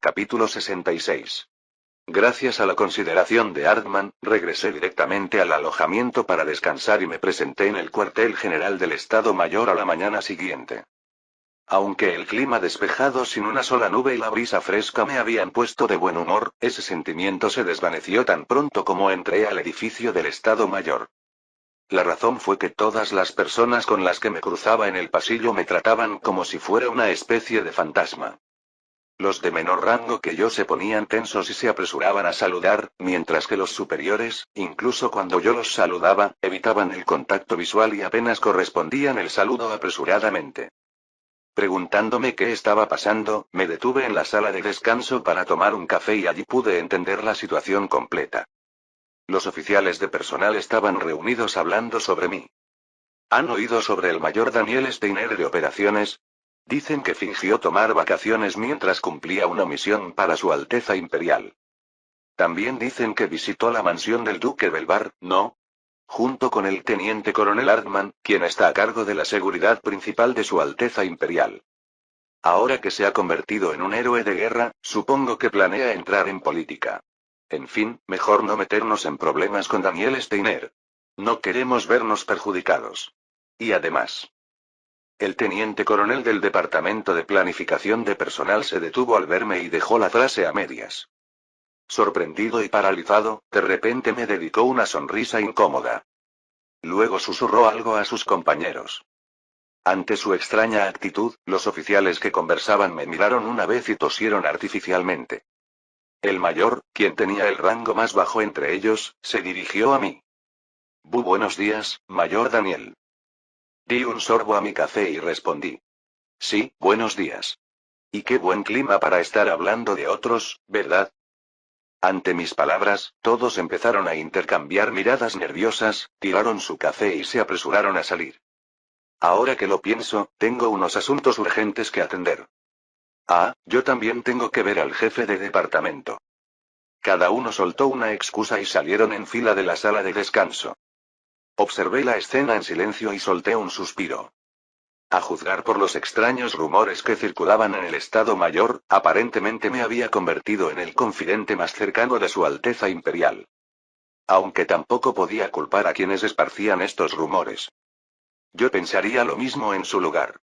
Capítulo 66. Gracias a la consideración de Hartman, regresé directamente al alojamiento para descansar y me presenté en el cuartel general del Estado Mayor a la mañana siguiente. Aunque el clima despejado sin una sola nube y la brisa fresca me habían puesto de buen humor, ese sentimiento se desvaneció tan pronto como entré al edificio del Estado Mayor. La razón fue que todas las personas con las que me cruzaba en el pasillo me trataban como si fuera una especie de fantasma. Los de menor rango que yo se ponían tensos y se apresuraban a saludar, mientras que los superiores, incluso cuando yo los saludaba, evitaban el contacto visual y apenas correspondían el saludo apresuradamente. Preguntándome qué estaba pasando, me detuve en la sala de descanso para tomar un café y allí pude entender la situación completa. Los oficiales de personal estaban reunidos hablando sobre mí. ¿Han oído sobre el mayor Daniel Steiner de operaciones? Dicen que fingió tomar vacaciones mientras cumplía una misión para Su Alteza Imperial. También dicen que visitó la mansión del Duque Belvar, ¿no? Junto con el teniente coronel Hartman, quien está a cargo de la seguridad principal de Su Alteza Imperial. Ahora que se ha convertido en un héroe de guerra, supongo que planea entrar en política. En fin, mejor no meternos en problemas con Daniel Steiner. No queremos vernos perjudicados. Y además, el teniente coronel del Departamento de Planificación de Personal se detuvo al verme y dejó la frase a medias. Sorprendido y paralizado, de repente me dedicó una sonrisa incómoda. Luego susurró algo a sus compañeros. Ante su extraña actitud, los oficiales que conversaban me miraron una vez y tosieron artificialmente. El mayor, quien tenía el rango más bajo entre ellos, se dirigió a mí. Buenos días, mayor Daniel. Di un sorbo a mi café y respondí. Sí, buenos días. Y qué buen clima para estar hablando de otros, ¿verdad? Ante mis palabras, todos empezaron a intercambiar miradas nerviosas, tiraron su café y se apresuraron a salir. Ahora que lo pienso, tengo unos asuntos urgentes que atender. Ah, yo también tengo que ver al jefe de departamento. Cada uno soltó una excusa y salieron en fila de la sala de descanso. Observé la escena en silencio y solté un suspiro. A juzgar por los extraños rumores que circulaban en el Estado Mayor, aparentemente me había convertido en el confidente más cercano de Su Alteza Imperial. Aunque tampoco podía culpar a quienes esparcían estos rumores. Yo pensaría lo mismo en su lugar.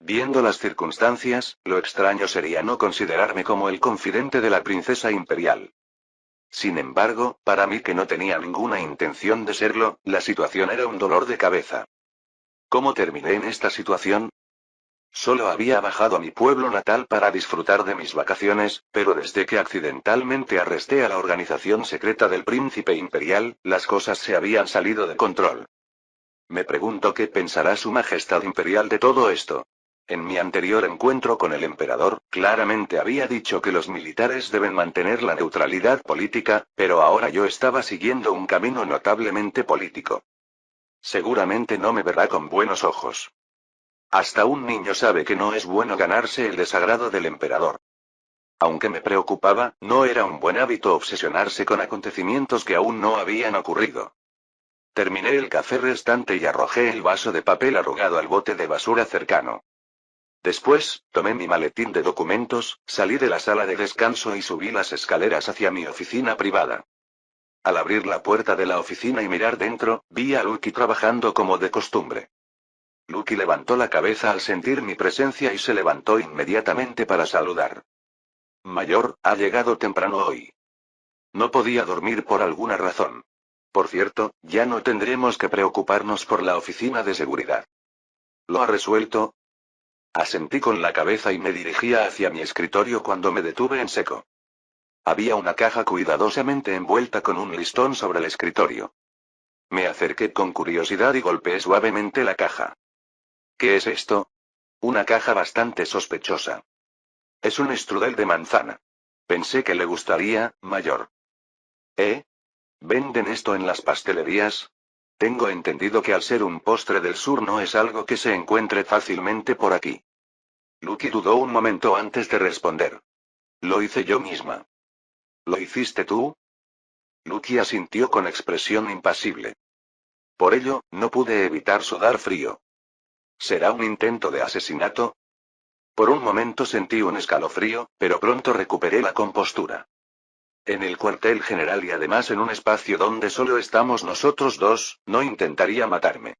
Viendo las circunstancias, lo extraño sería no considerarme como el confidente de la princesa imperial. Sin embargo, para mí que no tenía ninguna intención de serlo, la situación era un dolor de cabeza. ¿Cómo terminé en esta situación? Solo había bajado a mi pueblo natal para disfrutar de mis vacaciones, pero desde que accidentalmente arresté a la organización secreta del príncipe imperial, las cosas se habían salido de control. Me pregunto qué pensará su majestad imperial de todo esto. En mi anterior encuentro con el emperador, claramente había dicho que los militares deben mantener la neutralidad política, pero ahora yo estaba siguiendo un camino notablemente político. Seguramente no me verá con buenos ojos. Hasta un niño sabe que no es bueno ganarse el desagrado del emperador. Aunque me preocupaba, no era un buen hábito obsesionarse con acontecimientos que aún no habían ocurrido. Terminé el café restante y arrojé el vaso de papel arrugado al bote de basura cercano. Después, tomé mi maletín de documentos, salí de la sala de descanso y subí las escaleras hacia mi oficina privada. Al abrir la puerta de la oficina y mirar dentro, vi a Lucky trabajando como de costumbre. Lucky levantó la cabeza al sentir mi presencia y se levantó inmediatamente para saludar. Mayor, ha llegado temprano hoy. No podía dormir por alguna razón. Por cierto, ya no tendremos que preocuparnos por la oficina de seguridad. ¿Lo ha resuelto? Asentí con la cabeza y me dirigía hacia mi escritorio cuando me detuve en seco. Había una caja cuidadosamente envuelta con un listón sobre el escritorio. Me acerqué con curiosidad y golpeé suavemente la caja. ¿Qué es esto? Una caja bastante sospechosa. Es un strudel de manzana. Pensé que le gustaría, mayor. ¿Eh? ¿Venden esto en las pastelerías? Tengo entendido que al ser un postre del sur no es algo que se encuentre fácilmente por aquí. Lucky dudó un momento antes de responder. Lo hice yo misma. ¿Lo hiciste tú? Lucky asintió con expresión impasible. Por ello, no pude evitar sudar frío. ¿Será un intento de asesinato? Por un momento sentí un escalofrío, pero pronto recuperé la compostura. En el cuartel general y además en un espacio donde solo estamos nosotros dos, no intentaría matarme.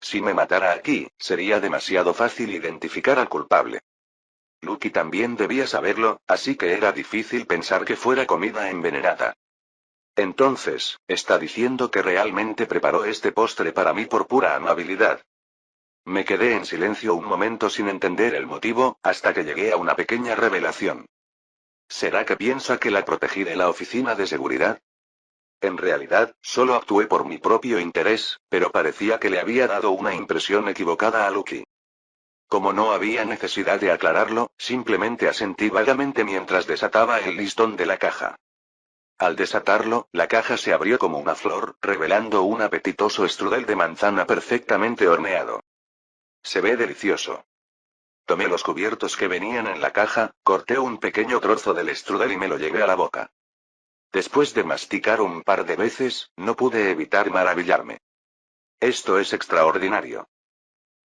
Si me matara aquí, sería demasiado fácil identificar al culpable. Lucky también debía saberlo, así que era difícil pensar que fuera comida envenenada. Entonces, ¿está diciendo que realmente preparó este postre para mí por pura amabilidad? Me quedé en silencio un momento sin entender el motivo, hasta que llegué a una pequeña revelación. ¿Será que piensa que la protegí de la oficina de seguridad? En realidad, solo actué por mi propio interés, pero parecía que le había dado una impresión equivocada a Lucky. Como no había necesidad de aclararlo, simplemente asentí vagamente mientras desataba el listón de la caja. Al desatarlo, la caja se abrió como una flor, revelando un apetitoso strudel de manzana perfectamente horneado. Se ve delicioso. Tomé los cubiertos que venían en la caja, corté un pequeño trozo del strudel y me lo llevé a la boca. Después de masticar un par de veces, no pude evitar maravillarme. Esto es extraordinario.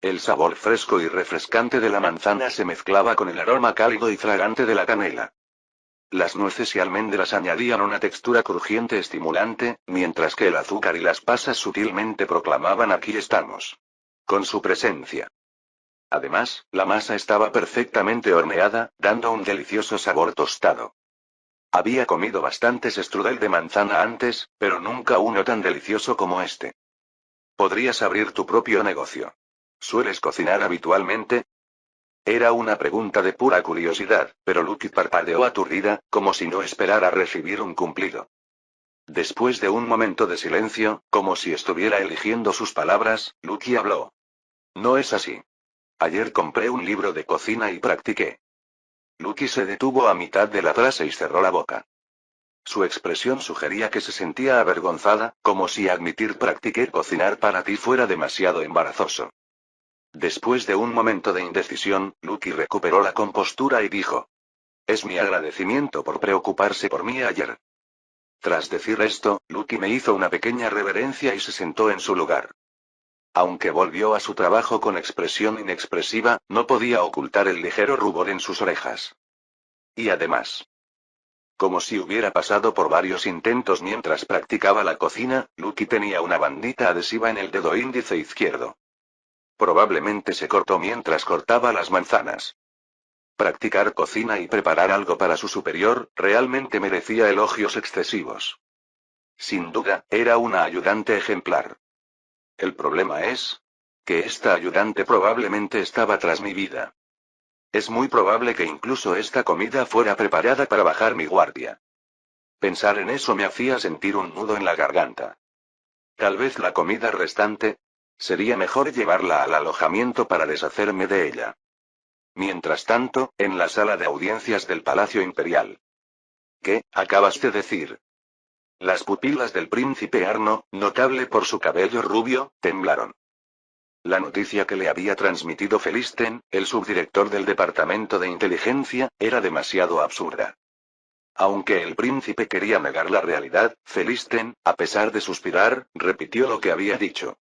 El sabor fresco y refrescante de la manzana se mezclaba con el aroma cálido y fragante de la canela. Las nueces y almendras añadían una textura crujiente estimulante, mientras que el azúcar y las pasas sutilmente proclamaban aquí estamos. Con su presencia. Además, la masa estaba perfectamente horneada, dando un delicioso sabor tostado. Había comido bastantes strudel de manzana antes, pero nunca uno tan delicioso como este. Podrías abrir tu propio negocio. ¿Sueles cocinar habitualmente? Era una pregunta de pura curiosidad, pero Lucky parpadeó aturdida, como si no esperara recibir un cumplido. Después de un momento de silencio, como si estuviera eligiendo sus palabras, Lucky habló. No es así. Ayer compré un libro de cocina y practiqué. Lucky se detuvo a mitad de la frase y cerró la boca. Su expresión sugería que se sentía avergonzada, como si admitir practiqué cocinar para ti fuera demasiado embarazoso. Después de un momento de indecisión, Lucky recuperó la compostura y dijo. Es mi agradecimiento por preocuparse por mí ayer. Tras decir esto, Lucky me hizo una pequeña reverencia y se sentó en su lugar. Aunque volvió a su trabajo con expresión inexpresiva, no podía ocultar el ligero rubor en sus orejas. Y además, como si hubiera pasado por varios intentos mientras practicaba la cocina, Lucky tenía una bandita adhesiva en el dedo índice izquierdo. Probablemente se cortó mientras cortaba las manzanas. Practicar cocina y preparar algo para su superior, realmente merecía elogios excesivos. Sin duda, era una ayudante ejemplar. El problema es que esta ayudante probablemente estaba tras mi vida. Es muy probable que incluso esta comida fuera preparada para bajar mi guardia. Pensar en eso me hacía sentir un nudo en la garganta. Tal vez la comida restante. Sería mejor llevarla al alojamiento para deshacerme de ella. Mientras tanto, en la sala de audiencias del Palacio Imperial. ¿Qué acabas de decir? Las pupilas del príncipe Arno, notable por su cabello rubio, temblaron. La noticia que le había transmitido Felisten, el subdirector del Departamento de Inteligencia, era demasiado absurda. Aunque el príncipe quería negar la realidad, Felisten, a pesar de suspirar, repitió lo que había dicho.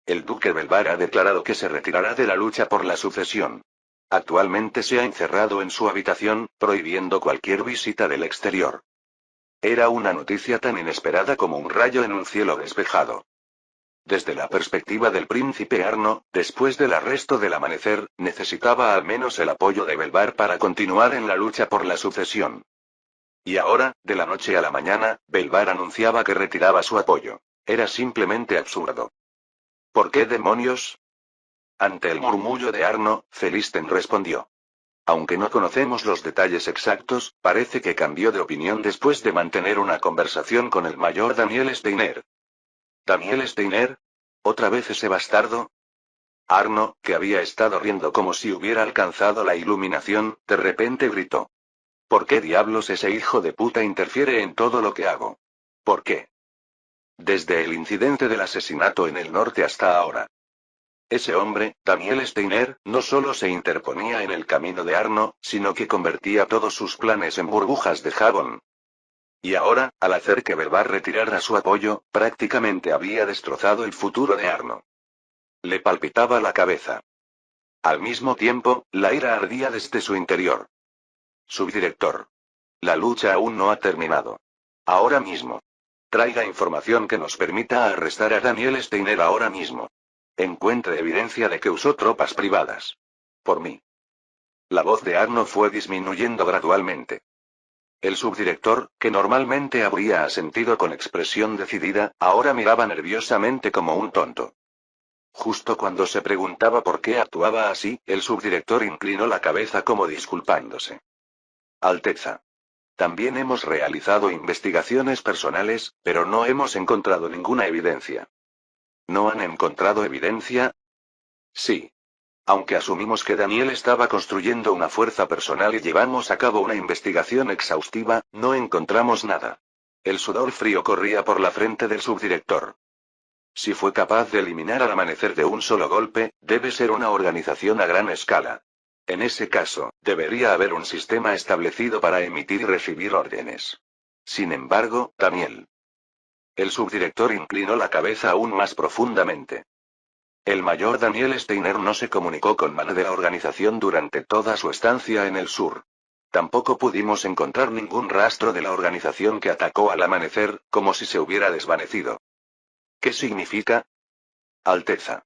El duque Belvar ha declarado que se retirará de la lucha por la sucesión. Actualmente se ha encerrado en su habitación, prohibiendo cualquier visita del exterior. Era una noticia tan inesperada como un rayo en un cielo despejado. Desde la perspectiva del príncipe Arno, después del arresto del amanecer, necesitaba al menos el apoyo de Belvar para continuar en la lucha por la sucesión. Y ahora, de la noche a la mañana, Belvar anunciaba que retiraba su apoyo. Era simplemente absurdo. ¿Por qué demonios? Ante el murmullo de Arno, Felisten respondió. Aunque no conocemos los detalles exactos, parece que cambió de opinión después de mantener una conversación con el mayor Daniel Steiner. ¿Daniel Steiner? ¿Otra vez ese bastardo? Arno, que había estado riendo como si hubiera alcanzado la iluminación, de repente gritó. ¿Por qué diablos ese hijo de puta interfiere en todo lo que hago? ¿Por qué? Desde el incidente del asesinato en el norte hasta ahora. Ese hombre, Daniel Steiner, no solo se interponía en el camino de Arno, sino que convertía todos sus planes en burbujas de jabón. Y ahora, al hacer que Belvar retirara su apoyo, prácticamente había destrozado el futuro de Arno. Le palpitaba la cabeza. Al mismo tiempo, la ira ardía desde su interior. Subdirector. La lucha aún no ha terminado. Ahora mismo. Traiga información que nos permita arrestar a Daniel Steiner ahora mismo. Encuentre evidencia de que usó tropas privadas. Por mí. La voz de Arno fue disminuyendo gradualmente. El subdirector, que normalmente habría asentido con expresión decidida, ahora miraba nerviosamente como un tonto. Justo cuando se preguntaba por qué actuaba así, el subdirector inclinó la cabeza como disculpándose. Alteza. También hemos realizado investigaciones personales, pero no hemos encontrado ninguna evidencia. ¿No han encontrado evidencia? Sí. Aunque asumimos que Daniel estaba construyendo una fuerza personal y llevamos a cabo una investigación exhaustiva, no encontramos nada. El sudor frío corría por la frente del subdirector. Si fue capaz de eliminar al amanecer de un solo golpe, debe ser una organización a gran escala. En ese caso, debería haber un sistema establecido para emitir y recibir órdenes. Sin embargo, Daniel. El subdirector inclinó la cabeza aún más profundamente. El mayor Daniel Steiner no se comunicó con nadie de la organización durante toda su estancia en el sur. Tampoco pudimos encontrar ningún rastro de la organización que atacó al amanecer, como si se hubiera desvanecido. ¿Qué significa? Alteza.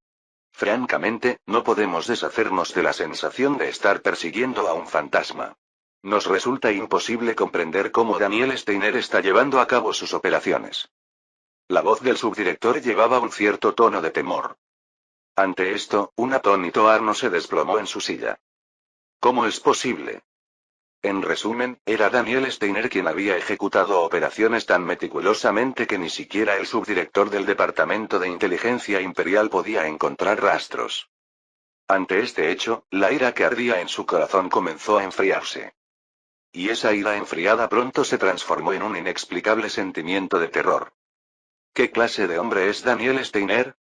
Francamente, no podemos deshacernos de la sensación de estar persiguiendo a un fantasma. Nos resulta imposible comprender cómo Daniel Steiner está llevando a cabo sus operaciones. La voz del subdirector llevaba un cierto tono de temor. Ante esto, un atónito Arno se desplomó en su silla. ¿Cómo es posible? En resumen, era Daniel Steiner quien había ejecutado operaciones tan meticulosamente que ni siquiera el subdirector del Departamento de Inteligencia Imperial podía encontrar rastros. Ante este hecho, la ira que ardía en su corazón comenzó a enfriarse. Y esa ira enfriada pronto se transformó en un inexplicable sentimiento de terror. ¿Qué clase de hombre es Daniel Steiner?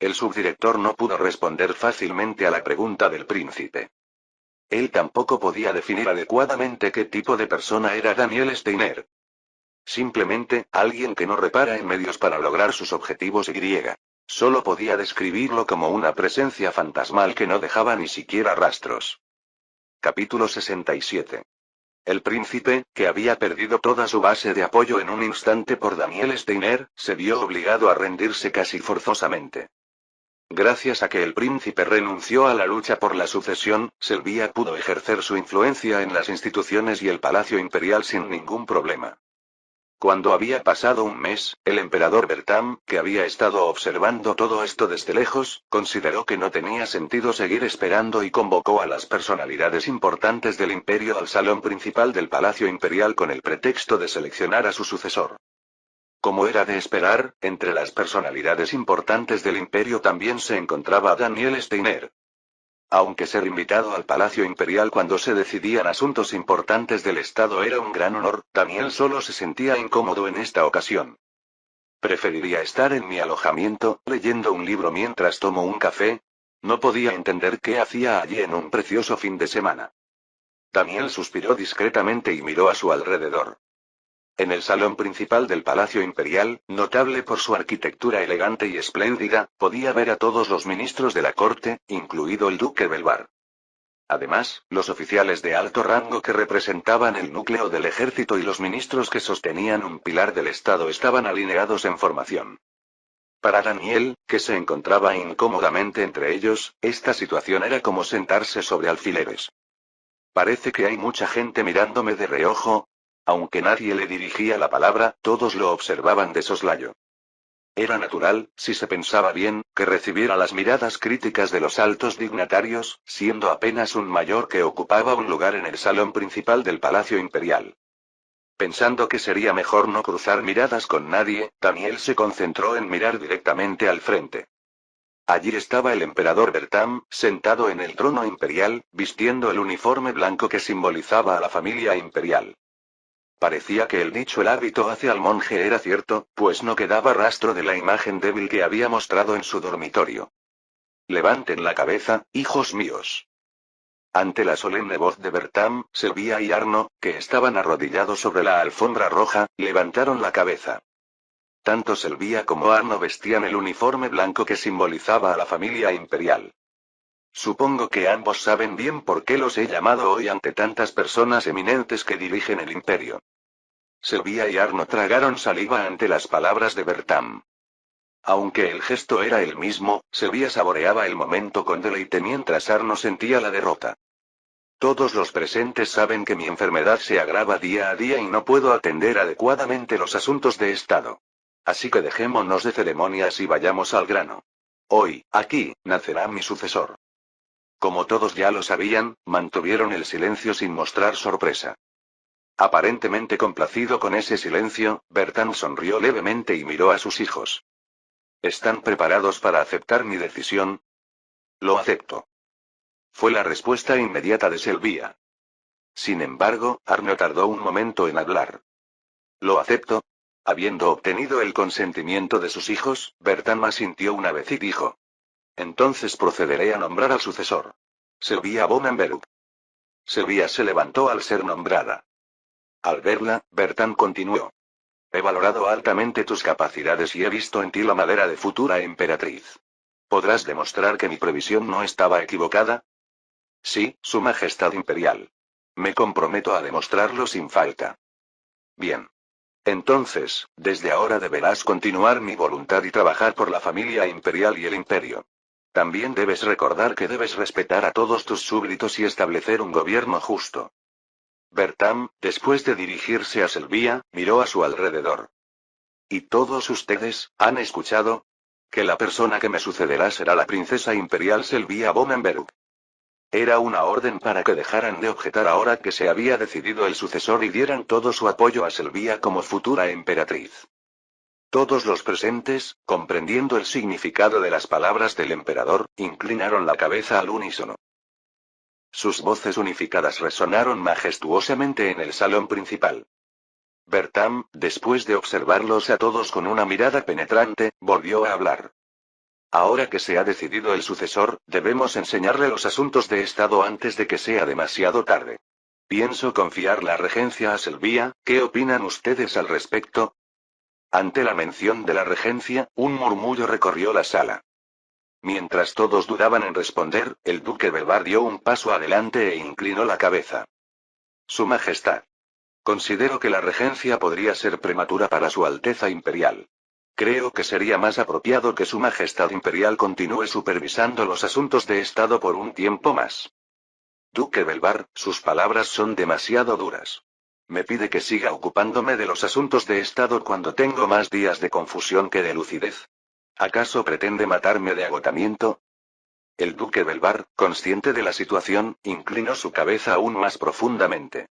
El subdirector no pudo responder fácilmente a la pregunta del príncipe. Él tampoco podía definir adecuadamente qué tipo de persona era Daniel Steiner. Simplemente, alguien que no repara en medios para lograr sus objetivos y. Solo podía describirlo como una presencia fantasmal que no dejaba ni siquiera rastros. Capítulo 67. El príncipe, que había perdido toda su base de apoyo en un instante por Daniel Steiner, se vio obligado a rendirse casi forzosamente. Gracias a que el príncipe renunció a la lucha por la sucesión, Selvia pudo ejercer su influencia en las instituciones y el palacio imperial sin ningún problema. Cuando había pasado un mes, el emperador Bertam, que había estado observando todo esto desde lejos, consideró que no tenía sentido seguir esperando y convocó a las personalidades importantes del imperio al salón principal del palacio imperial con el pretexto de seleccionar a su sucesor. Como era de esperar, entre las personalidades importantes del imperio también se encontraba Daniel Steiner. Aunque ser invitado al Palacio Imperial cuando se decidían asuntos importantes del Estado era un gran honor, Daniel solo se sentía incómodo en esta ocasión. Preferiría estar en mi alojamiento, leyendo un libro mientras tomo un café. No podía entender qué hacía allí en un precioso fin de semana. Daniel suspiró discretamente y miró a su alrededor. En el salón principal del Palacio Imperial, notable por su arquitectura elegante y espléndida, podía ver a todos los ministros de la corte, incluido el duque Belvar. Además, los oficiales de alto rango que representaban el núcleo del ejército y los ministros que sostenían un pilar del Estado estaban alineados en formación. Para Daniel, que se encontraba incómodamente entre ellos, esta situación era como sentarse sobre alfileres. Parece que hay mucha gente mirándome de reojo. Aunque nadie le dirigía la palabra, todos lo observaban de soslayo. Era natural, si se pensaba bien, que recibiera las miradas críticas de los altos dignatarios, siendo apenas un mayor que ocupaba un lugar en el salón principal del Palacio Imperial. Pensando que sería mejor no cruzar miradas con nadie, Daniel se concentró en mirar directamente al frente. Allí estaba el emperador Bertam, sentado en el trono imperial, vistiendo el uniforme blanco que simbolizaba a la familia imperial. Parecía que el dicho "el hábito hace al monje" era cierto, pues no quedaba rastro de la imagen débil que había mostrado en su dormitorio. Levanten la cabeza, hijos míos. Ante la solemne voz de Bertam, Selvia y Arno, que estaban arrodillados sobre la alfombra roja, levantaron la cabeza. Tanto Selvia como Arno vestían el uniforme blanco que simbolizaba a la familia imperial. Supongo que ambos saben bien por qué los he llamado hoy ante tantas personas eminentes que dirigen el imperio. Sylvia y Arno tragaron saliva ante las palabras de Bertram. Aunque el gesto era el mismo, Sylvia saboreaba el momento con deleite mientras Arno sentía la derrota. Todos los presentes saben que mi enfermedad se agrava día a día y no puedo atender adecuadamente los asuntos de Estado. Así que dejémonos de ceremonias y vayamos al grano. Hoy, aquí, nacerá mi sucesor. Como todos ya lo sabían, mantuvieron el silencio sin mostrar sorpresa. Aparentemente complacido con ese silencio, Bertram sonrió levemente y miró a sus hijos. ¿Están preparados para aceptar mi decisión? Lo acepto. Fue la respuesta inmediata de Sylvia. Sin embargo, Arno tardó un momento en hablar. Lo acepto. Habiendo obtenido el consentimiento de sus hijos, Bertram asintió una vez y dijo. Entonces procederé a nombrar al sucesor. Sylvia Bonenberg. Sylvia se levantó al ser nombrada. Al verla, Bertram continuó. He valorado altamente tus capacidades y he visto en ti la madera de futura emperatriz. ¿Podrás demostrar que mi previsión no estaba equivocada? Sí, Su Majestad Imperial. Me comprometo a demostrarlo sin falta. Bien. Entonces, desde ahora deberás continuar mi voluntad y trabajar por la familia imperial y el imperio. También debes recordar que debes respetar a todos tus súbditos y establecer un gobierno justo. Bertram, después de dirigirse a Sylvia, miró a su alrededor. ¿Y todos ustedes, han escuchado? Que la persona que me sucederá será la princesa imperial Sylvia Bonenberg. Era una orden para que dejaran de objetar ahora que se había decidido el sucesor y dieran todo su apoyo a Sylvia como futura emperatriz. Todos los presentes, comprendiendo el significado de las palabras del emperador, inclinaron la cabeza al unísono. Sus voces unificadas resonaron majestuosamente en el salón principal. Bertram, después de observarlos a todos con una mirada penetrante, volvió a hablar. Ahora que se ha decidido el sucesor, debemos enseñarle los asuntos de Estado antes de que sea demasiado tarde. Pienso confiar la regencia a Sylvia, ¿qué opinan ustedes al respecto? Ante la mención de la regencia, un murmullo recorrió la sala. Mientras todos dudaban en responder, el duque Belvar dio un paso adelante e inclinó la cabeza. Su Majestad. Considero que la regencia podría ser prematura para Su Alteza Imperial. Creo que sería más apropiado que Su Majestad Imperial continúe supervisando los asuntos de Estado por un tiempo más. Duque Belvar, sus palabras son demasiado duras. Me pide que siga ocupándome de los asuntos de Estado cuando tengo más días de confusión que de lucidez. ¿Acaso pretende matarme de agotamiento? El duque Belvar, consciente de la situación, inclinó su cabeza aún más profundamente.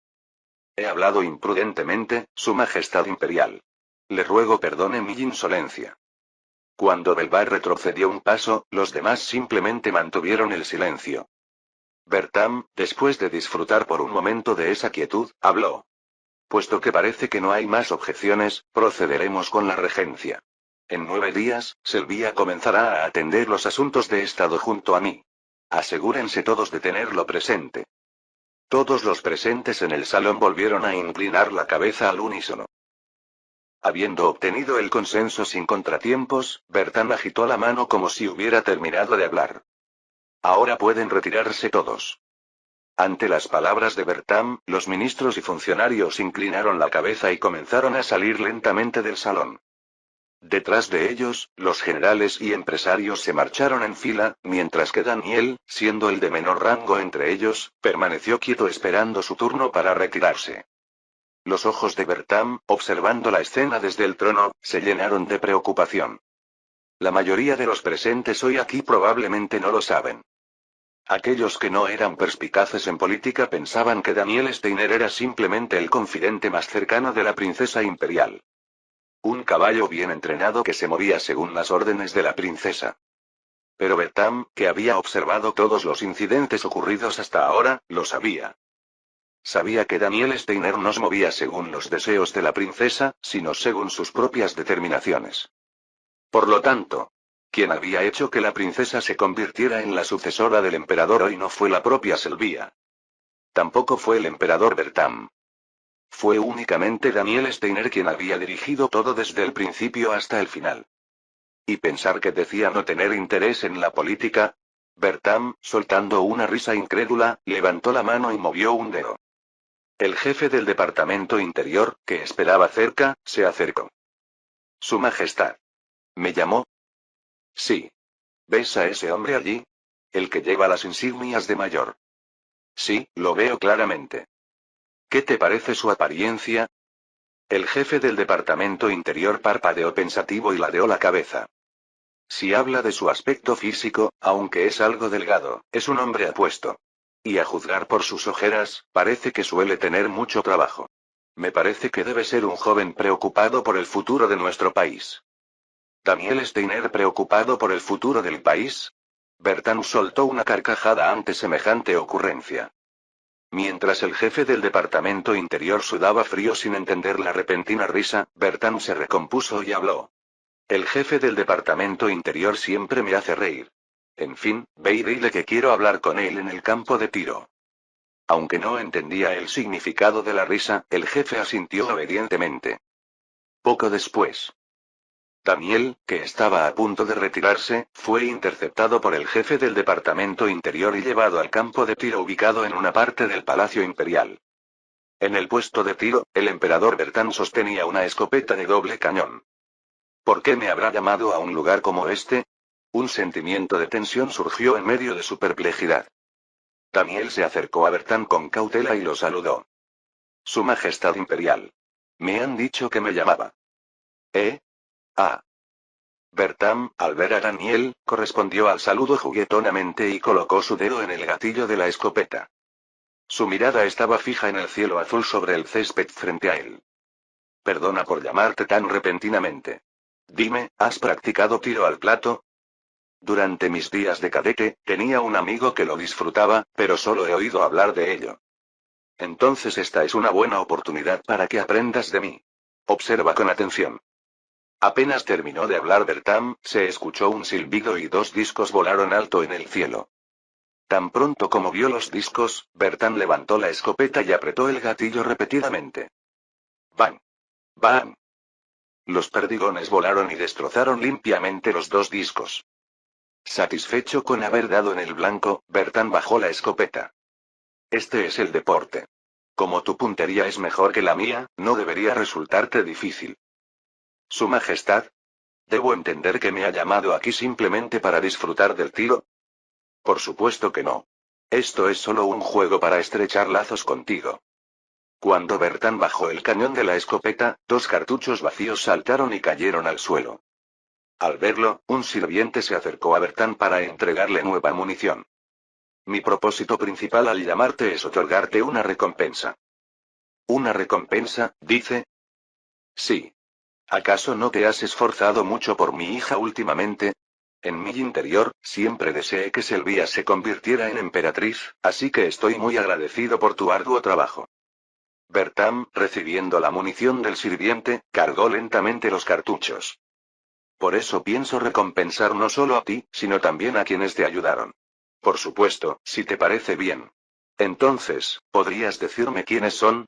He hablado imprudentemente, Su Majestad Imperial. Le ruego perdone mi insolencia. Cuando Belvar retrocedió un paso, los demás simplemente mantuvieron el silencio. Bertram, después de disfrutar por un momento de esa quietud, habló. Puesto que parece que no hay más objeciones, procederemos con la regencia. En 9 días, Sylvia comenzará a atender los asuntos de Estado junto a mí. Asegúrense todos de tenerlo presente. Todos los presentes en el salón volvieron a inclinar la cabeza al unísono. Habiendo obtenido el consenso sin contratiempos, Bertram agitó la mano como si hubiera terminado de hablar. Ahora pueden retirarse todos. Ante las palabras de Bertram, los ministros y funcionarios inclinaron la cabeza y comenzaron a salir lentamente del salón. Detrás de ellos, los generales y empresarios se marcharon en fila, mientras que Daniel, siendo el de menor rango entre ellos, permaneció quieto esperando su turno para retirarse. Los ojos de Bertram, observando la escena desde el trono, se llenaron de preocupación. La mayoría de los presentes hoy aquí probablemente no lo saben. Aquellos que no eran perspicaces en política pensaban que Daniel Steiner era simplemente el confidente más cercano de la princesa imperial. Un caballo bien entrenado que se movía según las órdenes de la princesa. Pero Bertram, que había observado todos los incidentes ocurridos hasta ahora, lo sabía. Sabía que Daniel Steiner no se movía según los deseos de la princesa, sino según sus propias determinaciones. Por lo tanto, quien había hecho que la princesa se convirtiera en la sucesora del emperador hoy no fue la propia Sylvia. Tampoco fue el emperador Bertram. Fue únicamente Daniel Steiner quien había dirigido todo desde el principio hasta el final. ¿Y pensar que decía no tener interés en la política? Bertam, soltando una risa incrédula, levantó la mano y movió un dedo. El jefe del departamento interior, que esperaba cerca, se acercó. Su Majestad. ¿Me llamó? Sí. ¿Ves a ese hombre allí? El que lleva las insignias de mayor. Sí, lo veo claramente. ¿Qué te parece su apariencia? El jefe del departamento interior parpadeó pensativo y ladeó la cabeza. Si habla de su aspecto físico, aunque es algo delgado, es un hombre apuesto. Y a juzgar por sus ojeras, parece que suele tener mucho trabajo. Me parece que debe ser un joven preocupado por el futuro de nuestro país. ¿Daniel Steiner preocupado por el futuro del país? Bertan soltó una carcajada ante semejante ocurrencia. Mientras el jefe del departamento interior sudaba frío sin entender la repentina risa, Bertan se recompuso y habló. El jefe del departamento interior siempre me hace reír. En fin, ve y dile que quiero hablar con él en el campo de tiro. Aunque no entendía el significado de la risa, el jefe asintió obedientemente. Poco después, Daniel, que estaba a punto de retirarse, fue interceptado por el jefe del departamento interior y llevado al campo de tiro ubicado en una parte del Palacio Imperial. En el puesto de tiro, el emperador Bertán sostenía una escopeta de doble cañón. ¿Por qué me habrá llamado a un lugar como este? Un sentimiento de tensión surgió en medio de su perplejidad. Daniel se acercó a Bertán con cautela y lo saludó. Su Majestad Imperial. Me han dicho que me llamaba. ¿Eh? Ah. Bertam, al ver a Daniel, correspondió al saludo juguetonamente y colocó su dedo en el gatillo de la escopeta. Su mirada estaba fija en el cielo azul sobre el césped frente a él. Perdona por llamarte tan repentinamente. Dime, ¿has practicado tiro al plato? Durante mis días de cadete, tenía un amigo que lo disfrutaba, pero solo he oído hablar de ello. Entonces esta es una buena oportunidad para que aprendas de mí. Observa con atención. Apenas terminó de hablar Bertam, se escuchó un silbido y dos discos volaron alto en el cielo. Tan pronto como vio los discos, Bertam levantó la escopeta y apretó el gatillo repetidamente. ¡Bang! ¡Bang! Los perdigones volaron y destrozaron limpiamente los dos discos. Satisfecho con haber dado en el blanco, Bertam bajó la escopeta. Este es el deporte. Como tu puntería es mejor que la mía, no debería resultarte difícil. Su Majestad. ¿Debo entender que me ha llamado aquí simplemente para disfrutar del tiro? Por supuesto que no. Esto es solo un juego para estrechar lazos contigo. Cuando Bertán bajó el cañón de la escopeta, dos cartuchos vacíos saltaron y cayeron al suelo. Al verlo, un sirviente se acercó a Bertán para entregarle nueva munición. Mi propósito principal al llamarte es otorgarte una recompensa. ¿Una recompensa, dice? Sí. ¿Acaso no te has esforzado mucho por mi hija últimamente? En mi interior, siempre deseé que Selvia se convirtiera en emperatriz, así que estoy muy agradecido por tu arduo trabajo. Bertam, recibiendo la munición del sirviente, cargó lentamente los cartuchos. Por eso pienso recompensar no solo a ti, sino también a quienes te ayudaron. Por supuesto, si te parece bien. Entonces, ¿podrías decirme quiénes son?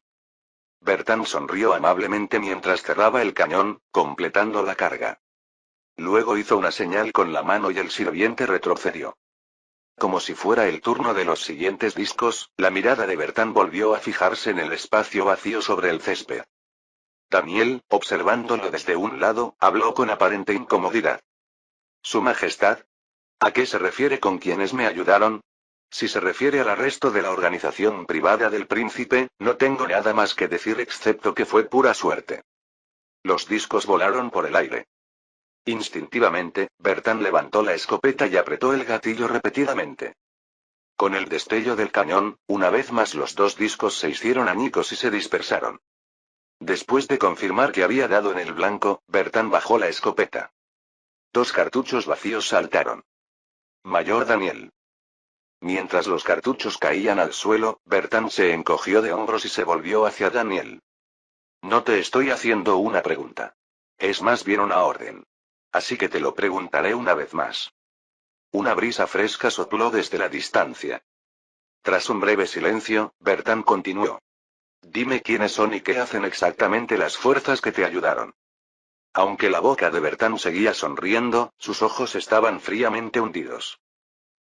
Bertam sonrió amablemente mientras cerraba el cañón, completando la carga. Luego hizo una señal con la mano y el sirviente retrocedió. Como si fuera el turno de los siguientes discos, la mirada de Bertán volvió a fijarse en el espacio vacío sobre el césped. Daniel, observándolo desde un lado, habló con aparente incomodidad. Su Majestad. ¿A qué se refiere con quienes me ayudaron? Si se refiere al arresto de la organización privada del príncipe, no tengo nada más que decir excepto que fue pura suerte. Los discos volaron por el aire. Instintivamente, Bertán levantó la escopeta y apretó el gatillo repetidamente. Con el destello del cañón, una vez más los dos discos se hicieron añicos y se dispersaron. Después de confirmar que había dado en el blanco, Bertán bajó la escopeta. Dos cartuchos vacíos saltaron. Mayor Daniel. Mientras los cartuchos caían al suelo, Bertán se encogió de hombros y se volvió hacia Daniel. No te estoy haciendo una pregunta. Es más bien una orden. Así que te lo preguntaré una vez más. Una brisa fresca sopló desde la distancia. Tras un breve silencio, Bertán continuó. Dime quiénes son y qué hacen exactamente las fuerzas que te ayudaron. Aunque la boca de Bertán seguía sonriendo, sus ojos estaban fríamente hundidos.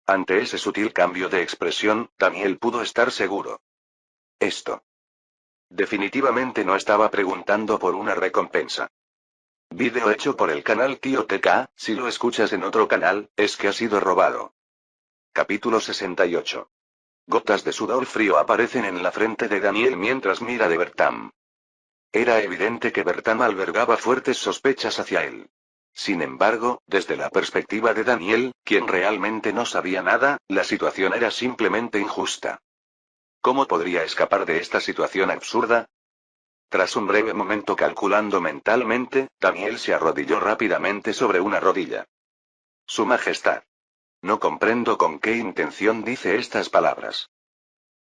Ante ese sutil cambio de expresión, Daniel pudo estar seguro. Esto. Definitivamente no estaba preguntando por una recompensa. Vídeo hecho por el canal Tío TK, si lo escuchas en otro canal, es que ha sido robado. Capítulo 68. Gotas de sudor frío aparecen en la frente de Daniel mientras mira de Bertam. Era evidente que Bertam albergaba fuertes sospechas hacia él. Sin embargo, desde la perspectiva de Daniel, quien realmente no sabía nada, la situación era simplemente injusta. ¿Cómo podría escapar de esta situación absurda? Tras un breve momento calculando mentalmente, Daniel se arrodilló rápidamente sobre una rodilla. Su Majestad. No comprendo con qué intención dice estas palabras.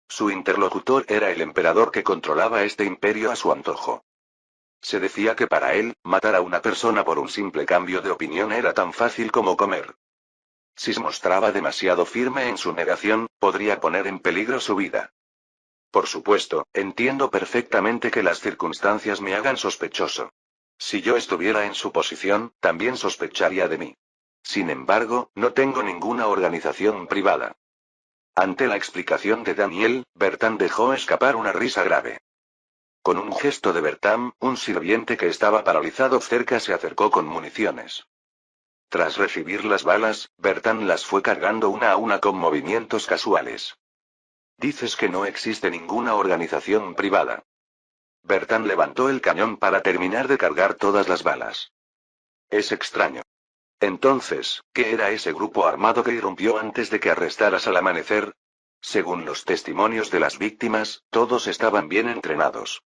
Su interlocutor era el emperador que controlaba este imperio a su antojo. Se decía que para él, matar a una persona por un simple cambio de opinión era tan fácil como comer. Si se mostraba demasiado firme en su negación, podría poner en peligro su vida. Por supuesto, entiendo perfectamente que las circunstancias me hagan sospechoso. Si yo estuviera en su posición, también sospecharía de mí. Sin embargo, no tengo ninguna organización privada. Ante la explicación de Daniel, Bertam dejó escapar una risa grave. Con un gesto de Bertam, un sirviente que estaba paralizado cerca se acercó con municiones. Tras recibir las balas, Bertam las fue cargando una a una con movimientos casuales. Dices que no existe ninguna organización privada. Bertam levantó el cañón para terminar de cargar todas las balas. Es extraño. Entonces, ¿qué era ese grupo armado que irrumpió antes de que arrestaras al amanecer? Según los testimonios de las víctimas, todos estaban bien entrenados.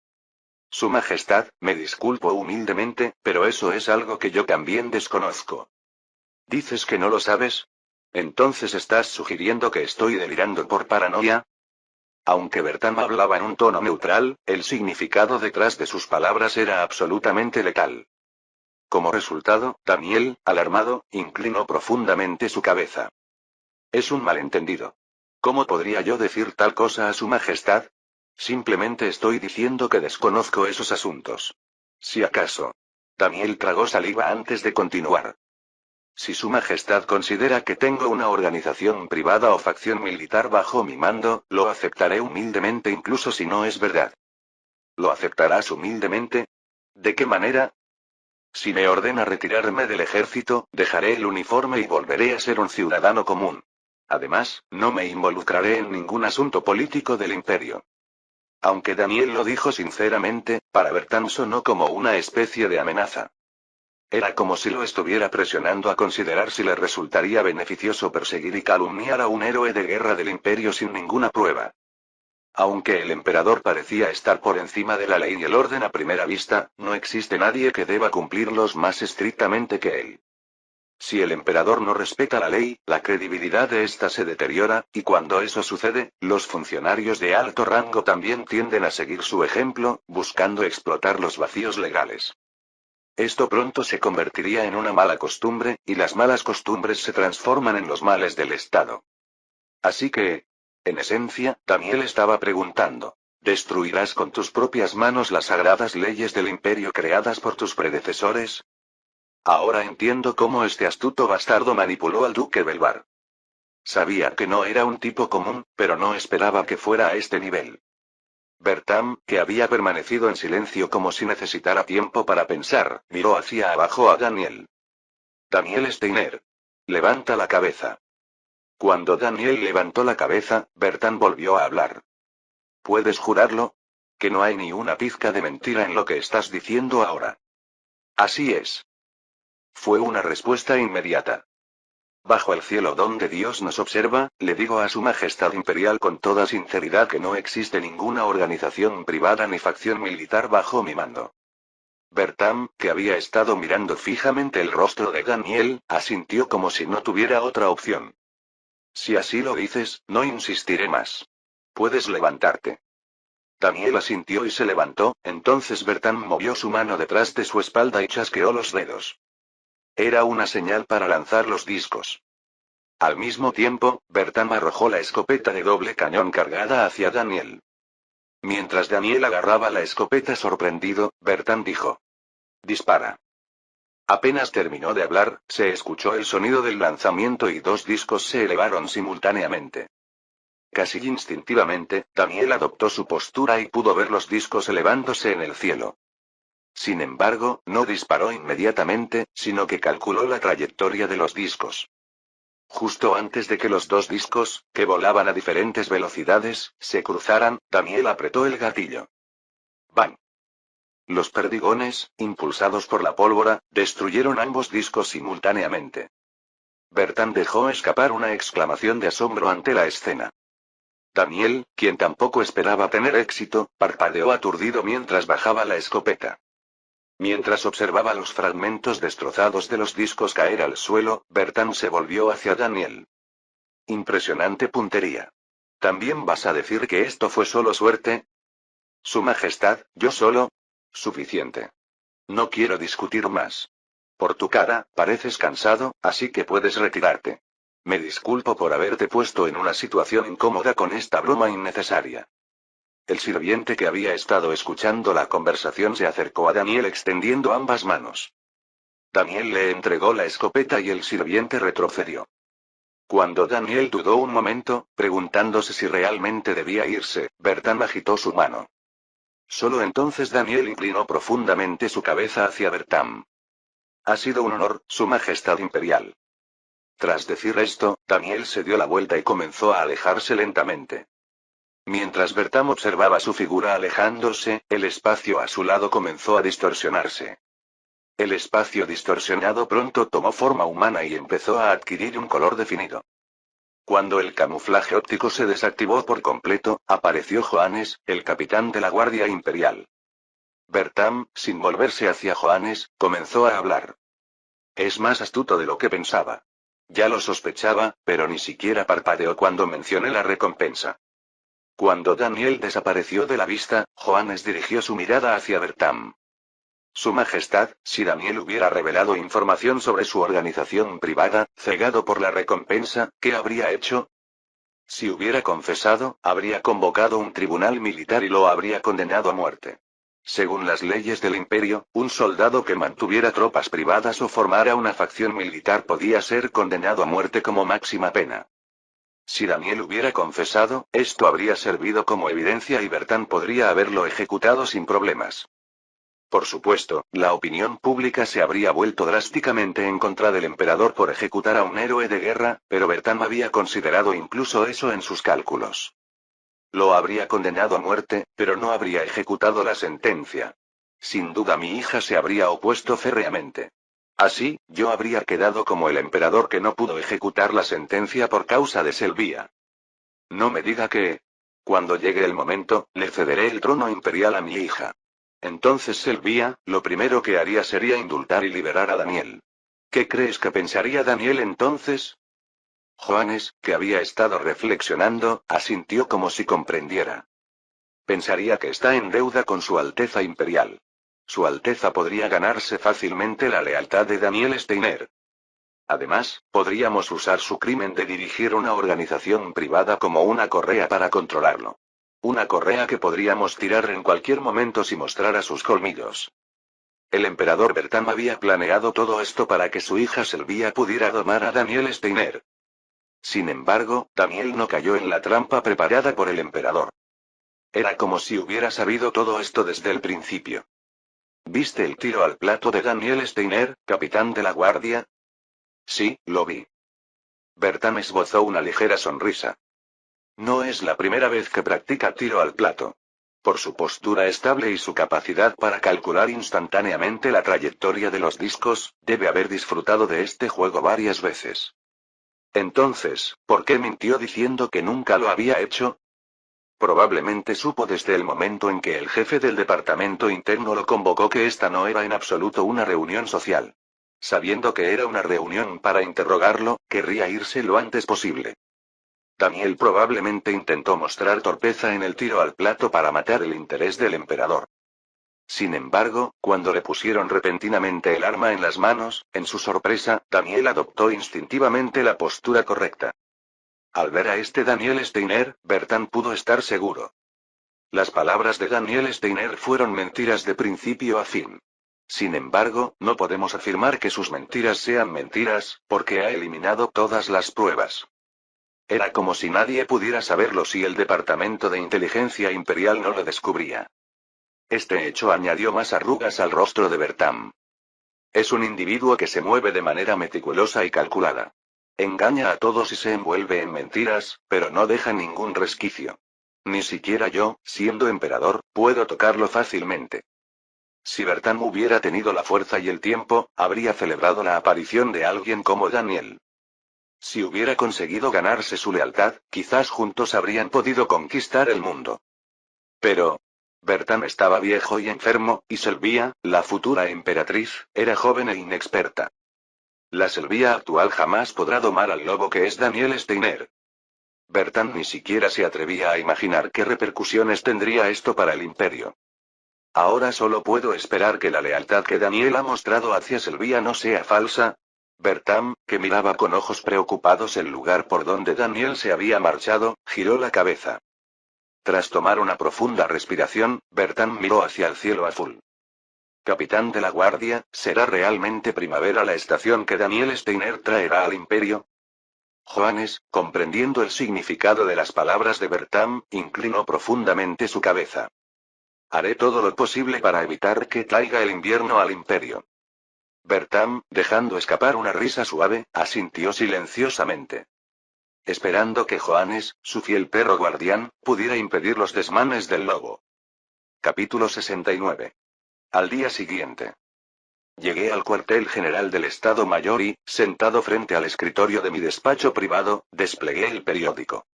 Su Majestad, me disculpo humildemente, pero eso es algo que yo también desconozco. ¿Dices que no lo sabes? ¿Entonces estás sugiriendo que estoy delirando por paranoia? Aunque Bertam hablaba en un tono neutral, el significado detrás de sus palabras era absolutamente letal. Como resultado, Daniel, alarmado, inclinó profundamente su cabeza. Es un malentendido. ¿Cómo podría yo decir tal cosa a su Majestad? Simplemente estoy diciendo que desconozco esos asuntos. Si acaso. Daniel tragó saliva antes de continuar. Si su Majestad considera que tengo una organización privada o facción militar bajo mi mando, lo aceptaré humildemente incluso si no es verdad. ¿Lo aceptarás humildemente? ¿De qué manera? Si me ordena retirarme del ejército, dejaré el uniforme y volveré a ser un ciudadano común. Además, no me involucraré en ningún asunto político del imperio. Aunque Daniel lo dijo sinceramente, para Bertam sonó como una especie de amenaza. Era como si lo estuviera presionando a considerar si le resultaría beneficioso perseguir y calumniar a un héroe de guerra del imperio sin ninguna prueba. Aunque el emperador parecía estar por encima de la ley y el orden a primera vista, no existe nadie que deba cumplirlos más estrictamente que él. Si el emperador no respeta la ley, la credibilidad de ésta se deteriora, y cuando eso sucede, los funcionarios de alto rango también tienden a seguir su ejemplo, buscando explotar los vacíos legales. Esto pronto se convertiría en una mala costumbre, y las malas costumbres se transforman en los males del Estado. Así que, en esencia, Daniel estaba preguntando, ¿destruirás con tus propias manos las sagradas leyes del imperio creadas por tus predecesores? Ahora entiendo cómo este astuto bastardo manipuló al duque Belvar. Sabía que no era un tipo común, pero no esperaba que fuera a este nivel. Bertam, que había permanecido en silencio como si necesitara tiempo para pensar, miró hacia abajo a Daniel. Daniel Steiner. Levanta la cabeza. Cuando Daniel levantó la cabeza, Bertam volvió a hablar. ¿Puedes jurarlo? Que no hay ni una pizca de mentira en lo que estás diciendo ahora. Así es. Fue una respuesta inmediata. Bajo el cielo donde Dios nos observa, le digo a Su Majestad Imperial con toda sinceridad que no existe ninguna organización privada ni facción militar bajo mi mando. Bertam, que había estado mirando fijamente el rostro de Daniel, asintió como si no tuviera otra opción. Si así lo dices, no insistiré más. Puedes levantarte. Daniel asintió y se levantó, entonces Bertam movió su mano detrás de su espalda y chasqueó los dedos. Era una señal para lanzar los discos. Al mismo tiempo, Bertam arrojó la escopeta de doble cañón cargada hacia Daniel. Mientras Daniel agarraba la escopeta sorprendido, Bertam dijo. Dispara. Apenas terminó de hablar, se escuchó el sonido del lanzamiento y 2 discos se elevaron simultáneamente. Casi instintivamente, Daniel adoptó su postura y pudo ver los discos elevándose en el cielo. Sin embargo, no disparó inmediatamente, sino que calculó la trayectoria de los discos. Justo antes de que los 2 discos, que volaban a diferentes velocidades, se cruzaran, Daniel apretó el gatillo. ¡Bang! Los perdigones, impulsados por la pólvora, destruyeron ambos discos simultáneamente. Bertrand dejó escapar una exclamación de asombro ante la escena. Daniel, quien tampoco esperaba tener éxito, parpadeó aturdido mientras bajaba la escopeta. Mientras observaba los fragmentos destrozados de los discos caer al suelo, Bertrand se volvió hacia Daniel. Impresionante puntería. ¿También vas a decir que esto fue solo suerte? Su Majestad, yo solo. Suficiente. No quiero discutir más. Por tu cara, pareces cansado, así que puedes retirarte. Me disculpo por haberte puesto en una situación incómoda con esta broma innecesaria. El sirviente que había estado escuchando la conversación se acercó a Daniel extendiendo ambas manos. Daniel le entregó la escopeta y el sirviente retrocedió. Cuando Daniel dudó un momento, preguntándose si realmente debía irse, Bertrand agitó su mano. Solo entonces Daniel inclinó profundamente su cabeza hacia Bertrand. Ha sido un honor, Su Majestad Imperial. Tras decir esto, Daniel se dio la vuelta y comenzó a alejarse lentamente. Mientras Bertrand observaba su figura alejándose, el espacio a su lado comenzó a distorsionarse. El espacio distorsionado pronto tomó forma humana y empezó a adquirir un color definido. Cuando el camuflaje óptico se desactivó por completo, apareció Johannes, el capitán de la Guardia Imperial. Bertrand, sin volverse hacia Johannes, comenzó a hablar. Es más astuto de lo que pensaba. Ya lo sospechaba, pero ni siquiera parpadeó cuando mencioné la recompensa. Cuando Daniel desapareció de la vista, Johannes dirigió su mirada hacia Bertrand. Su Majestad, si Daniel hubiera revelado información sobre su organización privada, cegado por la recompensa, ¿qué habría hecho? Si hubiera confesado, habría convocado un tribunal militar y lo habría condenado a muerte. Según las leyes del imperio, un soldado que mantuviera tropas privadas o formara una facción militar podía ser condenado a muerte como máxima pena. Si Daniel hubiera confesado, esto habría servido como evidencia y Bertrand podría haberlo ejecutado sin problemas. Por supuesto, la opinión pública se habría vuelto drásticamente en contra del emperador por ejecutar a un héroe de guerra, pero Bertrand había considerado incluso eso en sus cálculos. Lo habría condenado a muerte, pero no habría ejecutado la sentencia. Sin duda mi hija se habría opuesto férreamente. Así, yo habría quedado como el emperador que no pudo ejecutar la sentencia por causa de Selvia. No me diga que... Cuando llegue el momento, le cederé el trono imperial a mi hija. Entonces Selvia, lo primero que haría sería indultar y liberar a Daniel. ¿Qué crees que pensaría Daniel entonces? Johannes, que había estado reflexionando, asintió como si comprendiera. Pensaría que está en deuda con Su Alteza Imperial. Su Alteza podría ganarse fácilmente la lealtad de Daniel Steiner. Además, podríamos usar su crimen de dirigir una organización privada como una correa para controlarlo. Una correa que podríamos tirar en cualquier momento si mostrara sus colmillos. El emperador Bertrand había planeado todo esto para que su hija Selvia pudiera domar a Daniel Steiner. Sin embargo, Daniel no cayó en la trampa preparada por el emperador. Era como si hubiera sabido todo esto desde el principio. ¿Viste el tiro al plato de Daniel Steiner, capitán de la guardia? Sí, lo vi. Bertrand esbozó una ligera sonrisa. No es la primera vez que practica tiro al plato. Por su postura estable y su capacidad para calcular instantáneamente la trayectoria de los discos, debe haber disfrutado de este juego varias veces. Entonces, ¿por qué mintió diciendo que nunca lo había hecho? Probablemente supo desde el momento en que el jefe del departamento interno lo convocó que esta no era en absoluto una reunión social. Sabiendo que era una reunión para interrogarlo, querría irse lo antes posible. Daniel probablemente intentó mostrar torpeza en el tiro al plato para matar el interés del emperador. Sin embargo, cuando le pusieron repentinamente el arma en las manos, en su sorpresa, Daniel adoptó instintivamente la postura correcta. Al ver a este Daniel Steiner, Bertrand pudo estar seguro. Las palabras de Daniel Steiner fueron mentiras de principio a fin. Sin embargo, no podemos afirmar que sus mentiras sean mentiras, porque ha eliminado todas las pruebas. Era como si nadie pudiera saberlo si el Departamento de Inteligencia Imperial no lo descubría. Este hecho añadió más arrugas al rostro de Bertam. Es un individuo que se mueve de manera meticulosa y calculada. Engaña a todos y se envuelve en mentiras, pero no deja ningún resquicio. Ni siquiera yo, siendo emperador, puedo tocarlo fácilmente. Si Bertam hubiera tenido la fuerza y el tiempo, habría celebrado la aparición de alguien como Daniel. Si hubiera conseguido ganarse su lealtad, quizás juntos habrían podido conquistar el mundo. Pero Bertam estaba viejo y enfermo, y Sylvia, la futura emperatriz, era joven e inexperta. La Sylvia actual jamás podrá domar al lobo que es Daniel Steiner. Bertam ni siquiera se atrevía a imaginar qué repercusiones tendría esto para el imperio. Ahora solo puedo esperar que la lealtad que Daniel ha mostrado hacia Sylvia no sea falsa. Bertam, que miraba con ojos preocupados el lugar por donde Daniel se había marchado, giró la cabeza. Tras tomar una profunda respiración, Bertam miró hacia el cielo azul. Capitán de la Guardia, ¿será realmente primavera la estación que Daniel Steiner traerá al imperio? Johannes, comprendiendo el significado de las palabras de Bertam, inclinó profundamente su cabeza. Haré todo lo posible para evitar que traiga el invierno al imperio. Bertam, dejando escapar una risa suave, asintió silenciosamente. Esperando que Johannes, su fiel perro guardián, pudiera impedir los desmanes del lobo. Capítulo 69. Al día siguiente. Llegué al cuartel general del Estado Mayor y, sentado frente al escritorio de mi despacho privado, desplegué el periódico.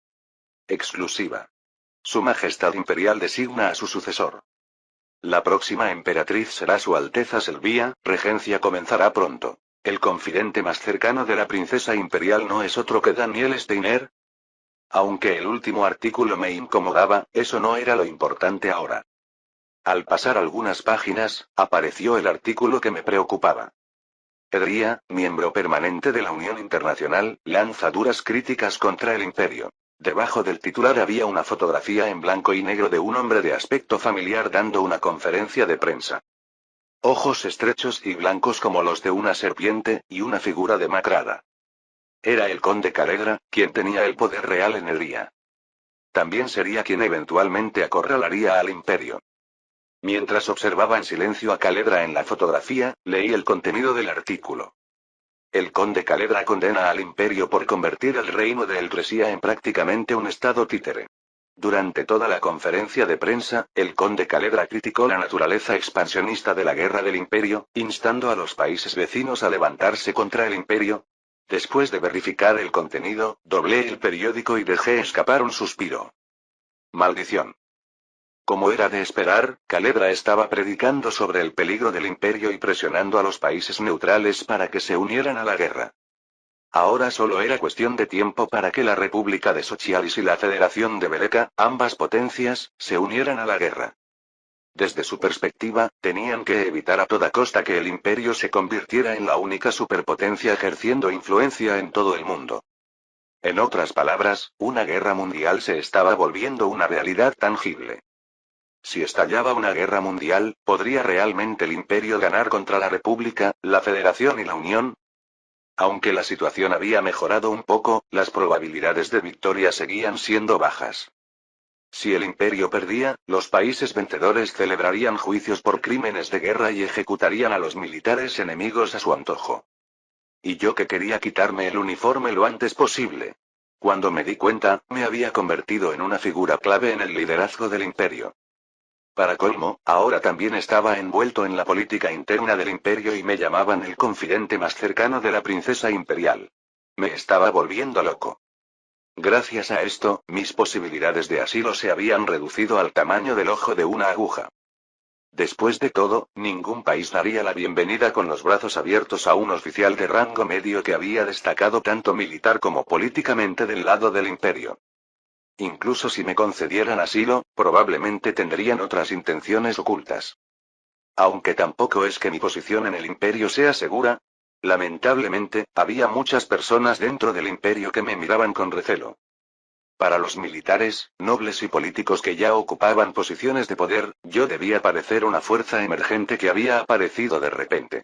Exclusiva. Su Majestad Imperial designa a su sucesor. La próxima emperatriz será Su Alteza Sylvia, regencia comenzará pronto. ¿El confidente más cercano de la princesa imperial no es otro que Daniel Steiner? Aunque el último artículo me incomodaba, eso no era lo importante ahora. Al pasar algunas páginas, apareció el artículo que me preocupaba. Edria, miembro permanente de la Unión Internacional, lanza duras críticas contra el imperio. Debajo del titular había una fotografía en blanco y negro de un hombre de aspecto familiar dando una conferencia de prensa. Ojos estrechos y blancos como los de una serpiente, y una figura demacrada. Era el conde Calegra, quien tenía el poder real en Edria. También sería quien eventualmente acorralaría al imperio. Mientras observaba en silencio a Calegra en la fotografía, leí el contenido del artículo. El conde Calegra condena al imperio por convertir el reino de Eltresia en prácticamente un estado títere. Durante toda la conferencia de prensa, el conde Calegra criticó la naturaleza expansionista de la guerra del imperio, instando a los países vecinos a levantarse contra el imperio. Después de verificar el contenido, doblé el periódico y dejé escapar un suspiro. Maldición. Como era de esperar, Calegra estaba predicando sobre el peligro del imperio y presionando a los países neutrales para que se unieran a la guerra. Ahora solo era cuestión de tiempo para que la República de Sochialis y la Federación de Veleka, ambas potencias, se unieran a la guerra. Desde su perspectiva, tenían que evitar a toda costa que el imperio se convirtiera en la única superpotencia ejerciendo influencia en todo el mundo. En otras palabras, una guerra mundial se estaba volviendo una realidad tangible. Si estallaba una guerra mundial, ¿podría realmente el imperio ganar contra la República, la Federación y la Unión? Aunque la situación había mejorado un poco, las probabilidades de victoria seguían siendo bajas. Si el imperio perdía, los países vencedores celebrarían juicios por crímenes de guerra y ejecutarían a los militares enemigos a su antojo. Y yo que quería quitarme el uniforme lo antes posible. Cuando me di cuenta, me había convertido en una figura clave en el liderazgo del imperio. Para colmo, ahora también estaba envuelto en la política interna del imperio y me llamaban el confidente más cercano de la princesa imperial. Me estaba volviendo loco. Gracias a esto, mis posibilidades de asilo se habían reducido al tamaño del ojo de una aguja. Después de todo, ningún país daría la bienvenida con los brazos abiertos a un oficial de rango medio que había destacado tanto militar como políticamente del lado del imperio. Incluso si me concedieran asilo, probablemente tendrían otras intenciones ocultas. Aunque tampoco es que mi posición en el imperio sea segura. Lamentablemente, había muchas personas dentro del imperio que me miraban con recelo. Para los militares, nobles y políticos que ya ocupaban posiciones de poder, yo debía parecer una fuerza emergente que había aparecido de repente.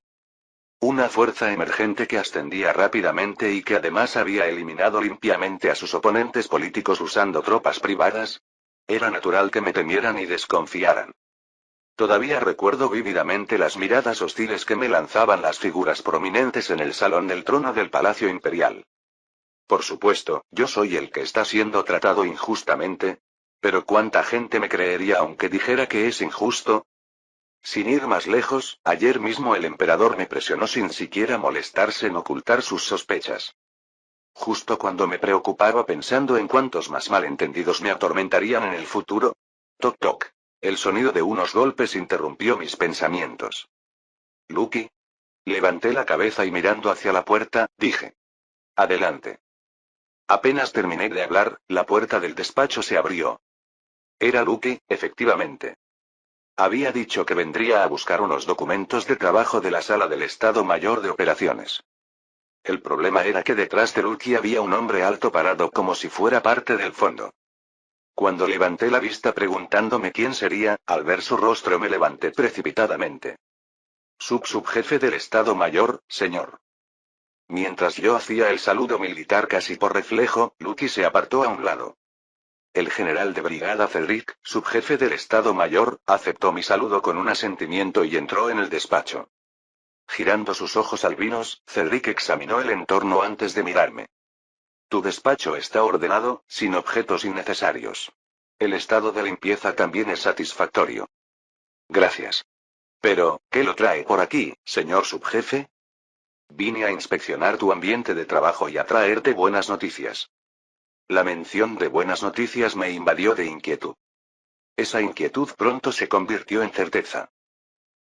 Una fuerza emergente que ascendía rápidamente y que además había eliminado limpiamente a sus oponentes políticos usando tropas privadas. Era natural que me temieran y desconfiaran. Todavía recuerdo vívidamente las miradas hostiles que me lanzaban las figuras prominentes en el salón del trono del Palacio Imperial. Por supuesto, yo soy el que está siendo tratado injustamente. Pero ¿cuánta gente me creería aunque dijera que es injusto? Sin ir más lejos, ayer mismo el emperador me presionó sin siquiera molestarse en ocultar sus sospechas. Justo cuando me preocupaba pensando en cuántos más malentendidos me atormentarían en el futuro. Toc toc. El sonido de unos golpes interrumpió mis pensamientos. Lucky. Levanté la cabeza y mirando hacia la puerta, dije. Adelante. Apenas terminé de hablar, la puerta del despacho se abrió. Era Lucky, efectivamente. Había dicho que vendría a buscar unos documentos de trabajo de la sala del Estado Mayor de Operaciones. El problema era que detrás de Lucky había un hombre alto parado como si fuera parte del fondo. Cuando levanté la vista preguntándome quién sería, al ver su rostro me levanté precipitadamente. Subjefe del Estado Mayor, señor. Mientras yo hacía el saludo militar casi por reflejo, Lucky se apartó a un lado. El general de brigada Cedric, subjefe del Estado Mayor, aceptó mi saludo con un asentimiento y entró en el despacho. Girando sus ojos albinos, Cedric examinó el entorno antes de mirarme. Tu despacho está ordenado, sin objetos innecesarios. El estado de limpieza también es satisfactorio. Gracias. Pero, ¿qué lo trae por aquí, señor subjefe? Vine a inspeccionar tu ambiente de trabajo y a traerte buenas noticias. La mención de buenas noticias me invadió de inquietud. Esa inquietud pronto se convirtió en certeza.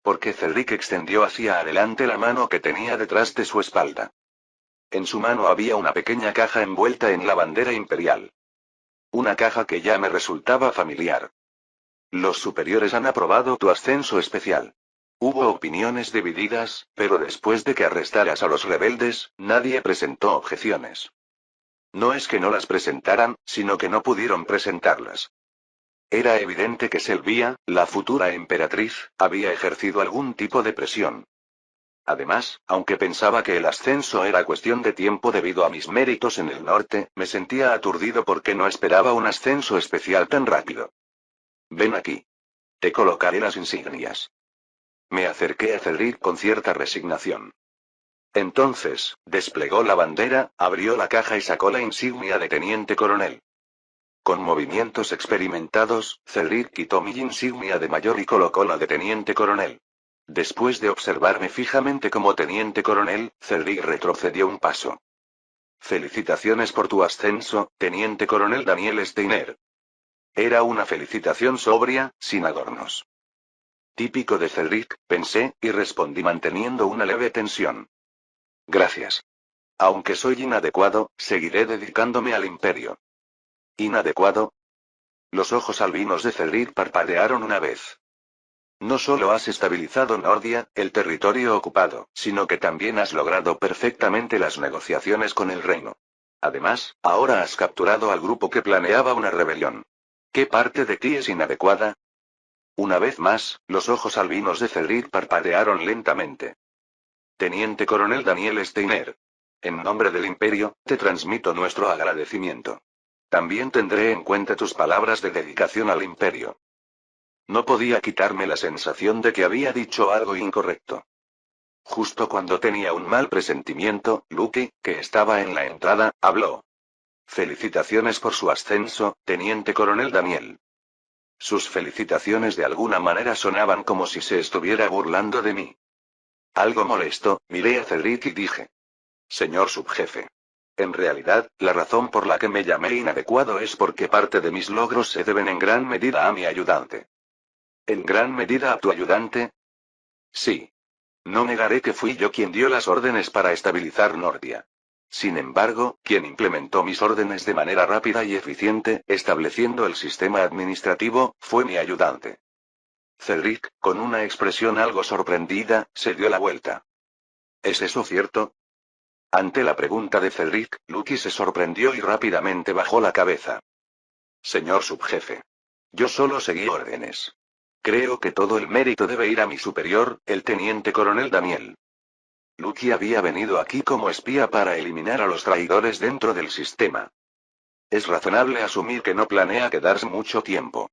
Porque Cedric extendió hacia adelante la mano que tenía detrás de su espalda. En su mano había una pequeña caja envuelta en la bandera imperial. Una caja que ya me resultaba familiar. Los superiores han aprobado tu ascenso especial. Hubo opiniones divididas, pero después de que arrestaras a los rebeldes, nadie presentó objeciones. No es que no las presentaran, sino que no pudieron presentarlas. Era evidente que Selvia, la futura emperatriz, había ejercido algún tipo de presión. Además, aunque pensaba que el ascenso era cuestión de tiempo debido a mis méritos en el norte, me sentía aturdido porque no esperaba un ascenso especial tan rápido. Ven aquí. Te colocaré las insignias. Me acerqué a Cedric con cierta resignación. Entonces, desplegó la bandera, abrió la caja y sacó la insignia de teniente coronel. Con movimientos experimentados, Cedric quitó mi insignia de mayor y colocó la de teniente coronel. Después de observarme fijamente como teniente coronel, Cedric retrocedió un paso. Felicitaciones por tu ascenso, teniente coronel Daniel Steiner. Era una felicitación sobria, sin adornos. Típico de Cedric, pensé, y respondí manteniendo una leve tensión. Gracias. Aunque soy inadecuado, seguiré dedicándome al imperio. ¿Inadecuado? Los ojos albinos de Cedric parpadearon una vez. No solo has estabilizado Nordia, el territorio ocupado, sino que también has logrado perfectamente las negociaciones con el reino. Además, ahora has capturado al grupo que planeaba una rebelión. ¿Qué parte de ti es inadecuada? Una vez más, los ojos albinos de Cedric parpadearon lentamente. Teniente coronel Daniel Steiner. En nombre del imperio, te transmito nuestro agradecimiento. También tendré en cuenta tus palabras de dedicación al imperio. No podía quitarme la sensación de que había dicho algo incorrecto. Justo cuando tenía un mal presentimiento, Lucky, que estaba en la entrada, habló. Felicitaciones por su ascenso, teniente coronel Daniel. Sus felicitaciones de alguna manera sonaban como si se estuviera burlando de mí. Algo molesto, miré a Cedric y dije. Señor subjefe. En realidad, la razón por la que me llamé inadecuado es porque parte de mis logros se deben en gran medida a mi ayudante. ¿En gran medida a tu ayudante? Sí. No negaré que fui yo quien dio las órdenes para estabilizar Nordia. Sin embargo, quien implementó mis órdenes de manera rápida y eficiente, estableciendo el sistema administrativo, fue mi ayudante. Cedric, con una expresión algo sorprendida, se dio la vuelta. ¿Es eso cierto? Ante la pregunta de Cedric, Lucky se sorprendió y rápidamente bajó la cabeza. señor subjefe. Yo solo seguí órdenes. Creo que todo el mérito debe ir a mi superior, el teniente coronel Daniel. Lucky había venido aquí como espía para eliminar a los traidores dentro del sistema. Es razonable asumir que no planea quedarse mucho tiempo.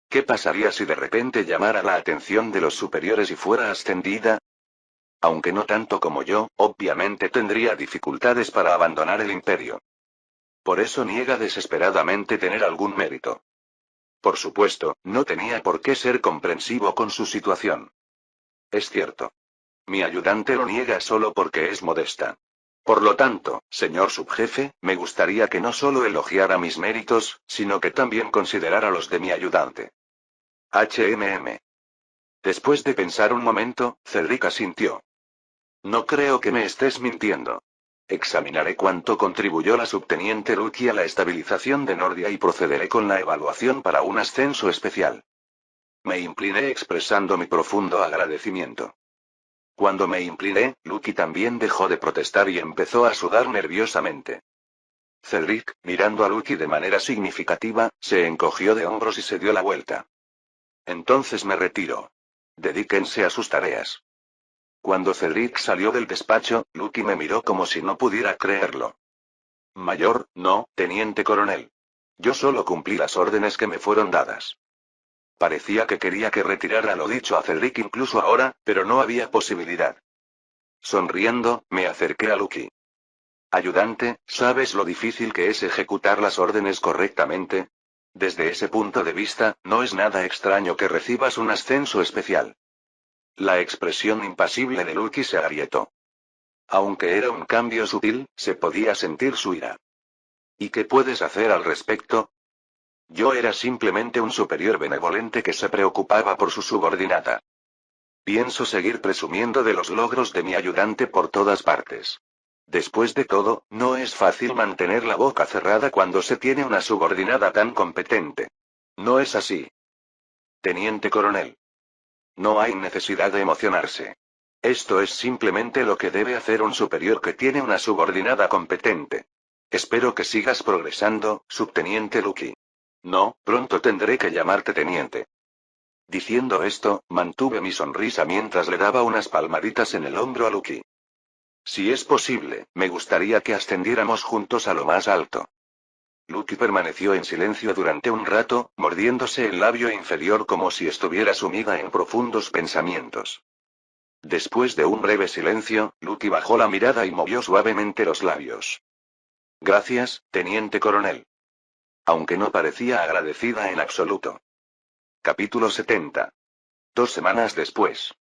¿Qué pasaría si de repente llamara la atención de los superiores y fuera ascendida? Aunque no tanto como yo, obviamente tendría dificultades para abandonar el imperio. Por eso niega desesperadamente tener algún mérito. Por supuesto, no tenía por qué ser comprensivo con su situación. Es cierto. Mi ayudante lo niega solo porque es modesta. Por lo tanto, señor subjefe, me gustaría que no solo elogiara mis méritos, sino que también considerara los de mi ayudante. HMM. Después de pensar un momento, Cedric asintió. No creo que me estés mintiendo. Examinaré cuánto contribuyó la subteniente Lucky a la estabilización de Nordia y procederé con la evaluación para un ascenso especial. Me incliné expresando mi profundo agradecimiento. Cuando me incliné, Lucky también dejó de protestar y empezó a sudar nerviosamente. Cedric, mirando a Lucky de manera significativa, se encogió de hombros y se dio la vuelta. Entonces me retiro. Dedíquense a sus tareas. Cuando Cedric salió del despacho, Lucky me miró como si no pudiera creerlo. Mayor, no, teniente coronel. Yo solo cumplí las órdenes que me fueron dadas. Parecía que quería que retirara lo dicho a Cedric incluso ahora, pero no había posibilidad. Sonriendo, me acerqué a Lucky. Ayudante, ¿sabes lo difícil que es ejecutar las órdenes correctamente? Desde ese punto de vista, no es nada extraño que recibas un ascenso especial. La expresión impasible de Lucky se agrietó. Aunque era un cambio sutil, se podía sentir su ira. ¿Y qué puedes hacer al respecto? Yo era simplemente un superior benevolente que se preocupaba por su subordinada. Pienso seguir presumiendo de los logros de mi ayudante por todas partes. Después de todo, no es fácil mantener la boca cerrada cuando se tiene una subordinada tan competente. ¿No es así? Teniente coronel. No hay necesidad de emocionarse. Esto es simplemente lo que debe hacer un superior que tiene una subordinada competente. Espero que sigas progresando, subteniente Lucky. No, pronto tendré que llamarte teniente. Diciendo esto, mantuve mi sonrisa mientras le daba unas palmaditas en el hombro a Lucky. Si es posible, me gustaría que ascendiéramos juntos a lo más alto. Lucky permaneció en silencio durante un rato, mordiéndose el labio inferior como si estuviera sumida en profundos pensamientos. Después de un breve silencio, Lucky bajó la mirada y movió suavemente los labios. Gracias, teniente coronel. Aunque no parecía agradecida en absoluto. Capítulo 70. 2 semanas después.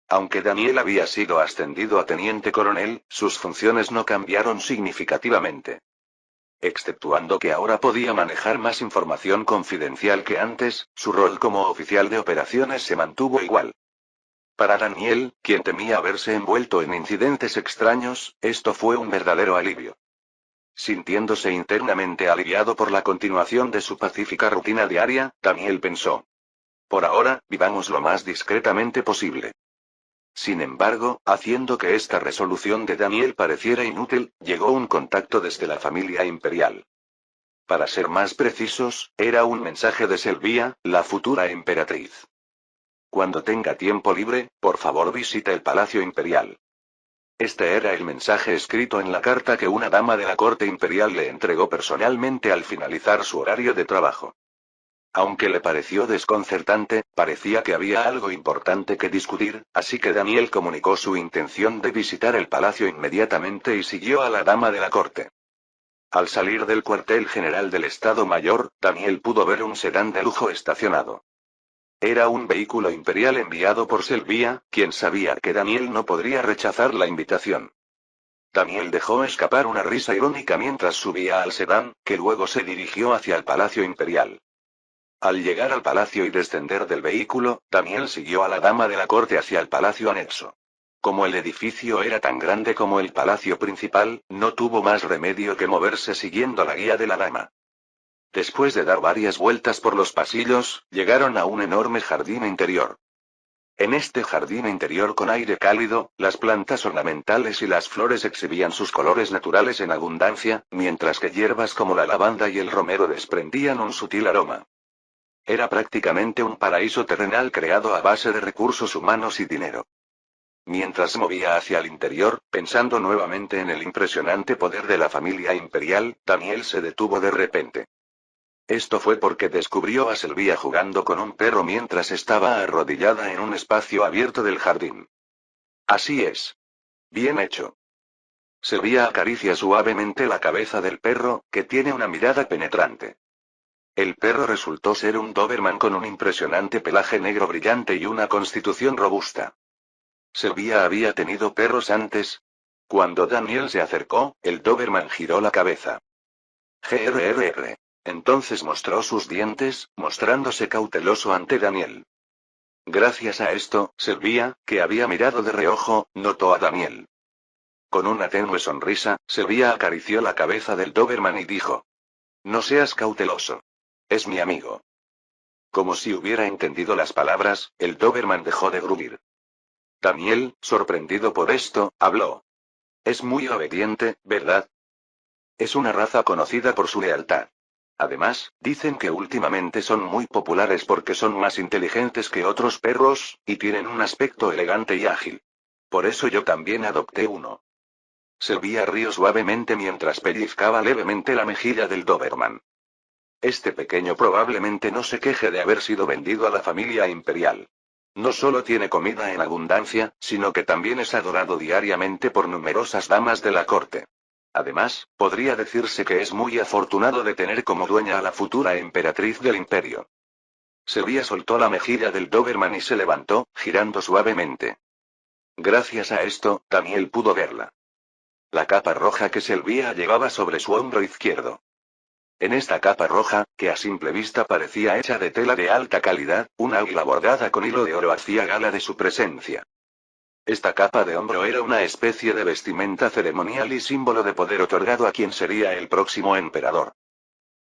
Aunque Daniel había sido ascendido a teniente coronel, sus funciones no cambiaron significativamente. Exceptuando que ahora podía manejar más información confidencial que antes, su rol como oficial de operaciones se mantuvo igual. Para Daniel, quien temía verse envuelto en incidentes extraños, esto fue un verdadero alivio. Sintiéndose internamente aliviado por la continuación de su pacífica rutina diaria, Daniel pensó. Por ahora, vivamos lo más discretamente posible. Sin embargo, haciendo que esta resolución de Daniel pareciera inútil, llegó un contacto desde la familia imperial. Para ser más precisos, era un mensaje de Selvia, la futura emperatriz. Cuando tenga tiempo libre, por favor visite el Palacio Imperial. Este era el mensaje escrito en la carta que una dama de la corte imperial le entregó personalmente al finalizar su horario de trabajo. Aunque le pareció desconcertante, parecía que había algo importante que discutir, así que Daniel comunicó su intención de visitar el palacio inmediatamente y siguió a la dama de la corte. Al salir del cuartel general del Estado Mayor, Daniel pudo ver un sedán de lujo estacionado. Era un vehículo imperial enviado por Selvia, quien sabía que Daniel no podría rechazar la invitación. Daniel dejó escapar una risa irónica mientras subía al sedán, que luego se dirigió hacia el palacio imperial. Al llegar al palacio y descender del vehículo, Daniel siguió a la dama de la corte hacia el palacio anexo. Como el edificio era tan grande como el palacio principal, no tuvo más remedio que moverse siguiendo la guía de la dama. Después de dar varias vueltas por los pasillos, llegaron a un enorme jardín interior. En este jardín interior con aire cálido, las plantas ornamentales y las flores exhibían sus colores naturales en abundancia, mientras que hierbas como la lavanda y el romero desprendían un sutil aroma. Era prácticamente un paraíso terrenal creado a base de recursos humanos y dinero. Mientras se movía hacia el interior, pensando nuevamente en el impresionante poder de la familia imperial, Daniel se detuvo de repente. Esto fue porque descubrió a Sylvia jugando con un perro mientras estaba arrodillada en un espacio abierto del jardín. Así es. Bien hecho. Sylvia acaricia suavemente la cabeza del perro, que tiene una mirada penetrante. El perro resultó ser un Doberman con un impresionante pelaje negro brillante y una constitución robusta. ¿Sylvia había tenido perros antes? Cuando Daniel se acercó, el Doberman giró la cabeza. Grrr. Entonces mostró sus dientes, mostrándose cauteloso ante Daniel. Gracias a esto, Sylvia, que había mirado de reojo, notó a Daniel. Con una tenue sonrisa, Sylvia acarició la cabeza del Doberman y dijo: No seas cauteloso. Es mi amigo. Como si hubiera entendido las palabras, el Doberman dejó de gruñir. Daniel, sorprendido por esto, habló. Es muy obediente, ¿verdad? Es una raza conocida por su lealtad. Además, dicen que últimamente son muy populares porque son más inteligentes que otros perros, y tienen un aspecto elegante y ágil. Por eso yo también adopté uno. Sylvia rió suavemente mientras pellizcaba levemente la mejilla del Doberman. Este pequeño probablemente no se queje de haber sido vendido a la familia imperial. No solo tiene comida en abundancia, sino que también es adorado diariamente por numerosas damas de la corte. Además, podría decirse que es muy afortunado de tener como dueña a la futura emperatriz del imperio. Sylvia soltó la mejilla del Doberman y se levantó, girando suavemente. Gracias a esto, Daniel pudo verla. La capa roja que Sylvia llevaba sobre su hombro izquierdo. En esta capa roja, que a simple vista parecía hecha de tela de alta calidad, una águila bordada con hilo de oro hacía gala de su presencia. Esta capa de hombro era una especie de vestimenta ceremonial y símbolo de poder otorgado a quien sería el próximo emperador.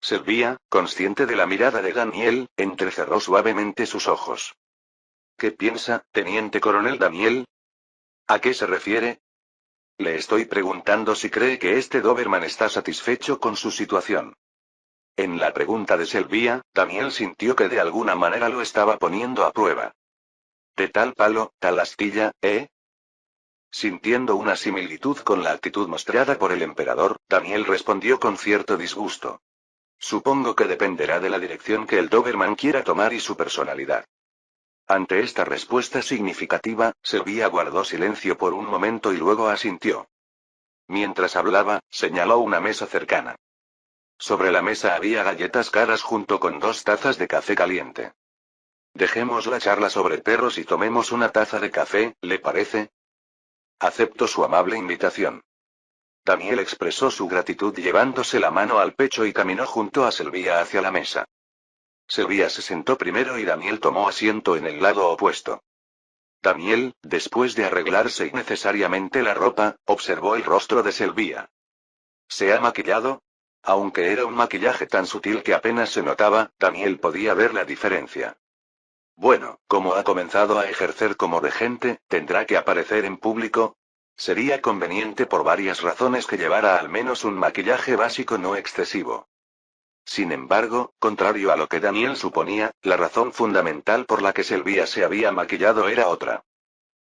Sylvia, consciente de la mirada de Daniel, entrecerró suavemente sus ojos. ¿Qué piensa, teniente coronel Daniel? ¿A qué se refiere? Le estoy preguntando si cree que este Doberman está satisfecho con su situación. En la pregunta de Sylvia, Daniel sintió que de alguna manera lo estaba poniendo a prueba. De tal palo, tal astilla, ¿eh? Sintiendo una similitud con la actitud mostrada por el emperador, Daniel respondió con cierto disgusto. Supongo que dependerá de la dirección que el Doberman quiera tomar y su personalidad. Ante esta respuesta significativa, Sylvia guardó silencio por un momento y luego asintió. Mientras hablaba, señaló una mesa cercana. Sobre la mesa había galletas caras junto con 2 tazas de café caliente. Dejemos la charla sobre perros y tomemos una taza de café, ¿le parece? Acepto su amable invitación. Daniel expresó su gratitud llevándose la mano al pecho y caminó junto a Sylvia hacia la mesa. Sylvia se sentó primero y Daniel tomó asiento en el lado opuesto. Daniel, después de arreglarse innecesariamente la ropa, observó el rostro de Sylvia. ¿Se ha maquillado? Aunque era un maquillaje tan sutil que apenas se notaba, Daniel podía ver la diferencia. Bueno, como ha comenzado a ejercer como regente, tendrá que aparecer en público. Sería conveniente por varias razones que llevara al menos un maquillaje básico no excesivo. Sin embargo, contrario a lo que Daniel suponía, la razón fundamental por la que Sylvia se había maquillado era otra.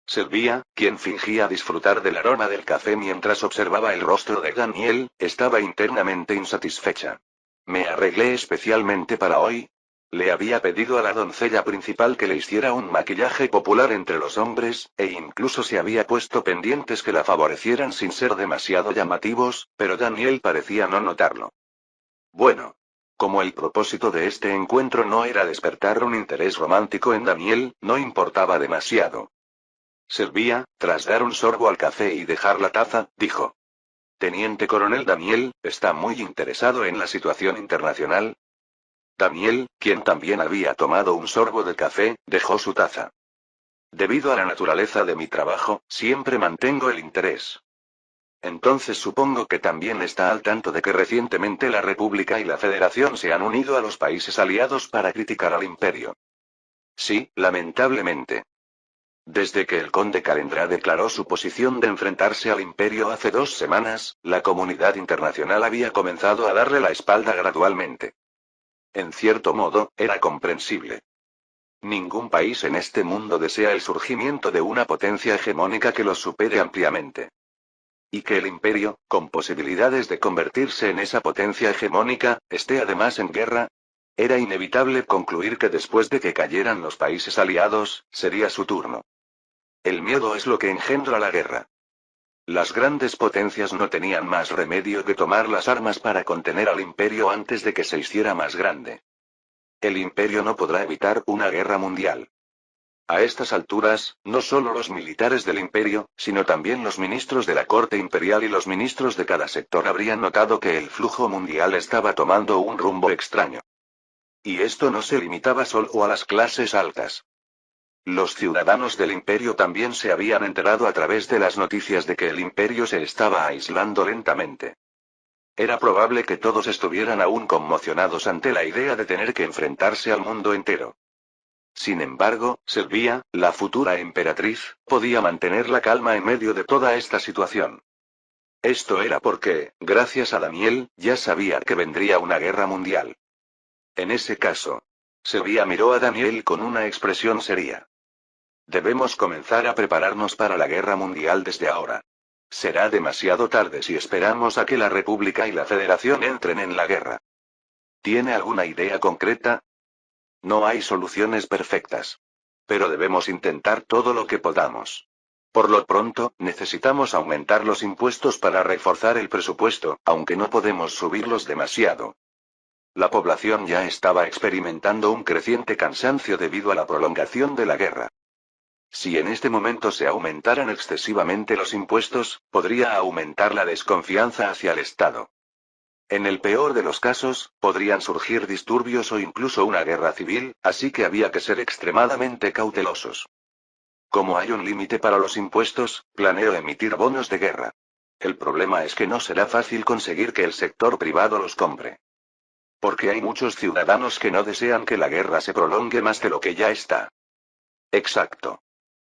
Sylvia, quien fingía disfrutar del aroma del café mientras observaba el rostro de Daniel, estaba internamente insatisfecha. Me arreglé especialmente para hoy. Le había pedido a la doncella principal que le hiciera un maquillaje popular entre los hombres, e incluso se había puesto pendientes que la favorecieran sin ser demasiado llamativos, pero Daniel parecía no notarlo. Bueno. Como el propósito de este encuentro no era despertar un interés romántico en Daniel, no importaba demasiado. Sylvia, tras dar un sorbo al café y dejar la taza, dijo. Teniente coronel Daniel, ¿está muy interesado en la situación internacional? Daniel, quien también había tomado un sorbo de café, dejó su taza. Debido a la naturaleza de mi trabajo, siempre mantengo el interés. Entonces supongo que también está al tanto de que recientemente la República y la Federación se han unido a los países aliados para criticar al imperio. Sí, lamentablemente. Desde que el conde Calendra declaró su posición de enfrentarse al imperio hace 2 semanas, la comunidad internacional había comenzado a darle la espalda gradualmente. En cierto modo, era comprensible. Ningún país en este mundo desea el surgimiento de una potencia hegemónica que los supere ampliamente. Y que el imperio, con posibilidades de convertirse en esa potencia hegemónica, esté además en guerra. Era inevitable concluir que después de que cayeran los países aliados, sería su turno. El miedo es lo que engendra la guerra. Las grandes potencias no tenían más remedio que tomar las armas para contener al imperio antes de que se hiciera más grande. El imperio no podrá evitar una guerra mundial. A estas alturas, no solo los militares del imperio, sino también los ministros de la corte imperial y los ministros de cada sector habrían notado que el flujo mundial estaba tomando un rumbo extraño. Y esto no se limitaba solo a las clases altas. Los ciudadanos del imperio también se habían enterado a través de las noticias de que el imperio se estaba aislando lentamente. Era probable que todos estuvieran aún conmocionados ante la idea de tener que enfrentarse al mundo entero. Sin embargo, Sylvia, la futura emperatriz, podía mantener la calma en medio de toda esta situación. Esto era porque, gracias a Daniel, ya sabía que vendría una guerra mundial. En ese caso, Sylvia miró a Daniel con una expresión seria. Debemos comenzar a prepararnos para la guerra mundial desde ahora. Será demasiado tarde si esperamos a que la República y la Federación entren en la guerra. ¿Tiene alguna idea concreta? No hay soluciones perfectas. Pero debemos intentar todo lo que podamos. Por lo pronto, necesitamos aumentar los impuestos para reforzar el presupuesto, aunque no podemos subirlos demasiado. La población ya estaba experimentando un creciente cansancio debido a la prolongación de la guerra. Si en este momento se aumentaran excesivamente los impuestos, podría aumentar la desconfianza hacia el Estado. En el peor de los casos, podrían surgir disturbios o incluso una guerra civil, así que había que ser extremadamente cautelosos. Como hay un límite para los impuestos, planeo emitir bonos de guerra. El problema es que no será fácil conseguir que el sector privado los compre. Porque hay muchos ciudadanos que no desean que la guerra se prolongue más de lo que ya está. Exacto.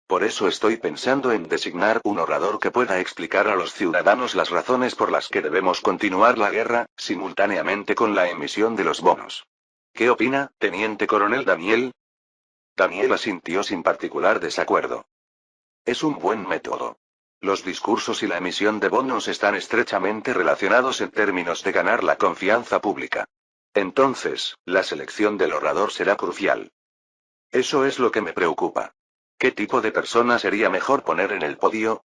Por eso estoy pensando en designar un orador que pueda explicar a los ciudadanos las razones por las que debemos continuar la guerra, simultáneamente con la emisión de los bonos. ¿Qué opina, teniente coronel Daniel? Daniel asintió sin particular desacuerdo. Es un buen método. Los discursos y la emisión de bonos están estrechamente relacionados en términos de ganar la confianza pública. Entonces, la selección del orador será crucial. Eso es lo que me preocupa. ¿Qué tipo de persona sería mejor poner en el podio?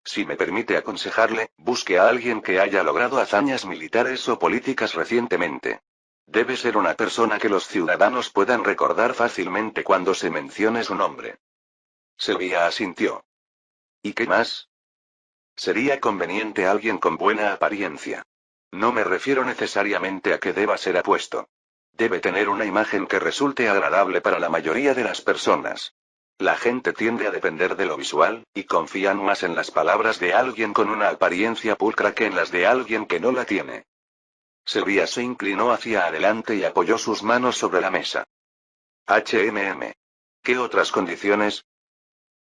Si me permite aconsejarle, busque a alguien que haya logrado hazañas militares o políticas recientemente. Debe ser una persona que los ciudadanos puedan recordar fácilmente cuando se mencione su nombre. Sylvia asintió. ¿Y qué más? Sería conveniente alguien con buena apariencia. No me refiero necesariamente a que deba ser apuesto. Debe tener una imagen que resulte agradable para la mayoría de las personas. La gente tiende a depender de lo visual, y confían más en las palabras de alguien con una apariencia pulcra que en las de alguien que no la tiene. Sylvia se inclinó hacia adelante y apoyó sus manos sobre la mesa. ¿Qué otras condiciones?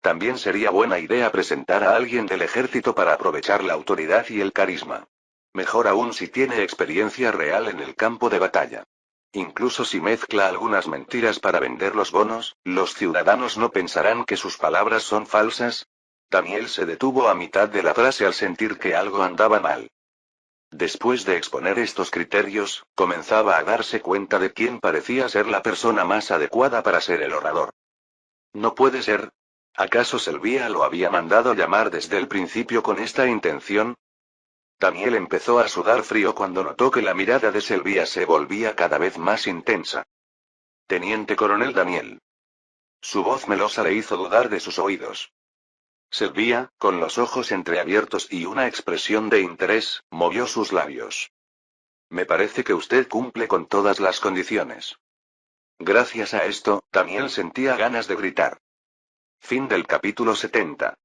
También sería buena idea presentar a alguien del ejército para aprovechar la autoridad y el carisma. Mejor aún si tiene experiencia real en el campo de batalla. Incluso si mezcla algunas mentiras para vender los bonos, los ciudadanos no pensarán que sus palabras son falsas. Daniel se detuvo a mitad de la frase al sentir que algo andaba mal. Después de exponer estos criterios, comenzaba a darse cuenta de quién parecía ser la persona más adecuada para ser el orador. No puede ser. ¿Acaso Sylvia lo había mandado llamar desde el principio con esta intención? Daniel empezó a sudar frío cuando notó que la mirada de Sylvia se volvía cada vez más intensa. Teniente coronel Daniel. Su voz melosa le hizo dudar de sus oídos. Sylvia, con los ojos entreabiertos y una expresión de interés, movió sus labios. Me parece que usted cumple con todas las condiciones. Gracias a esto, Daniel sentía ganas de gritar. Fin del capítulo 70.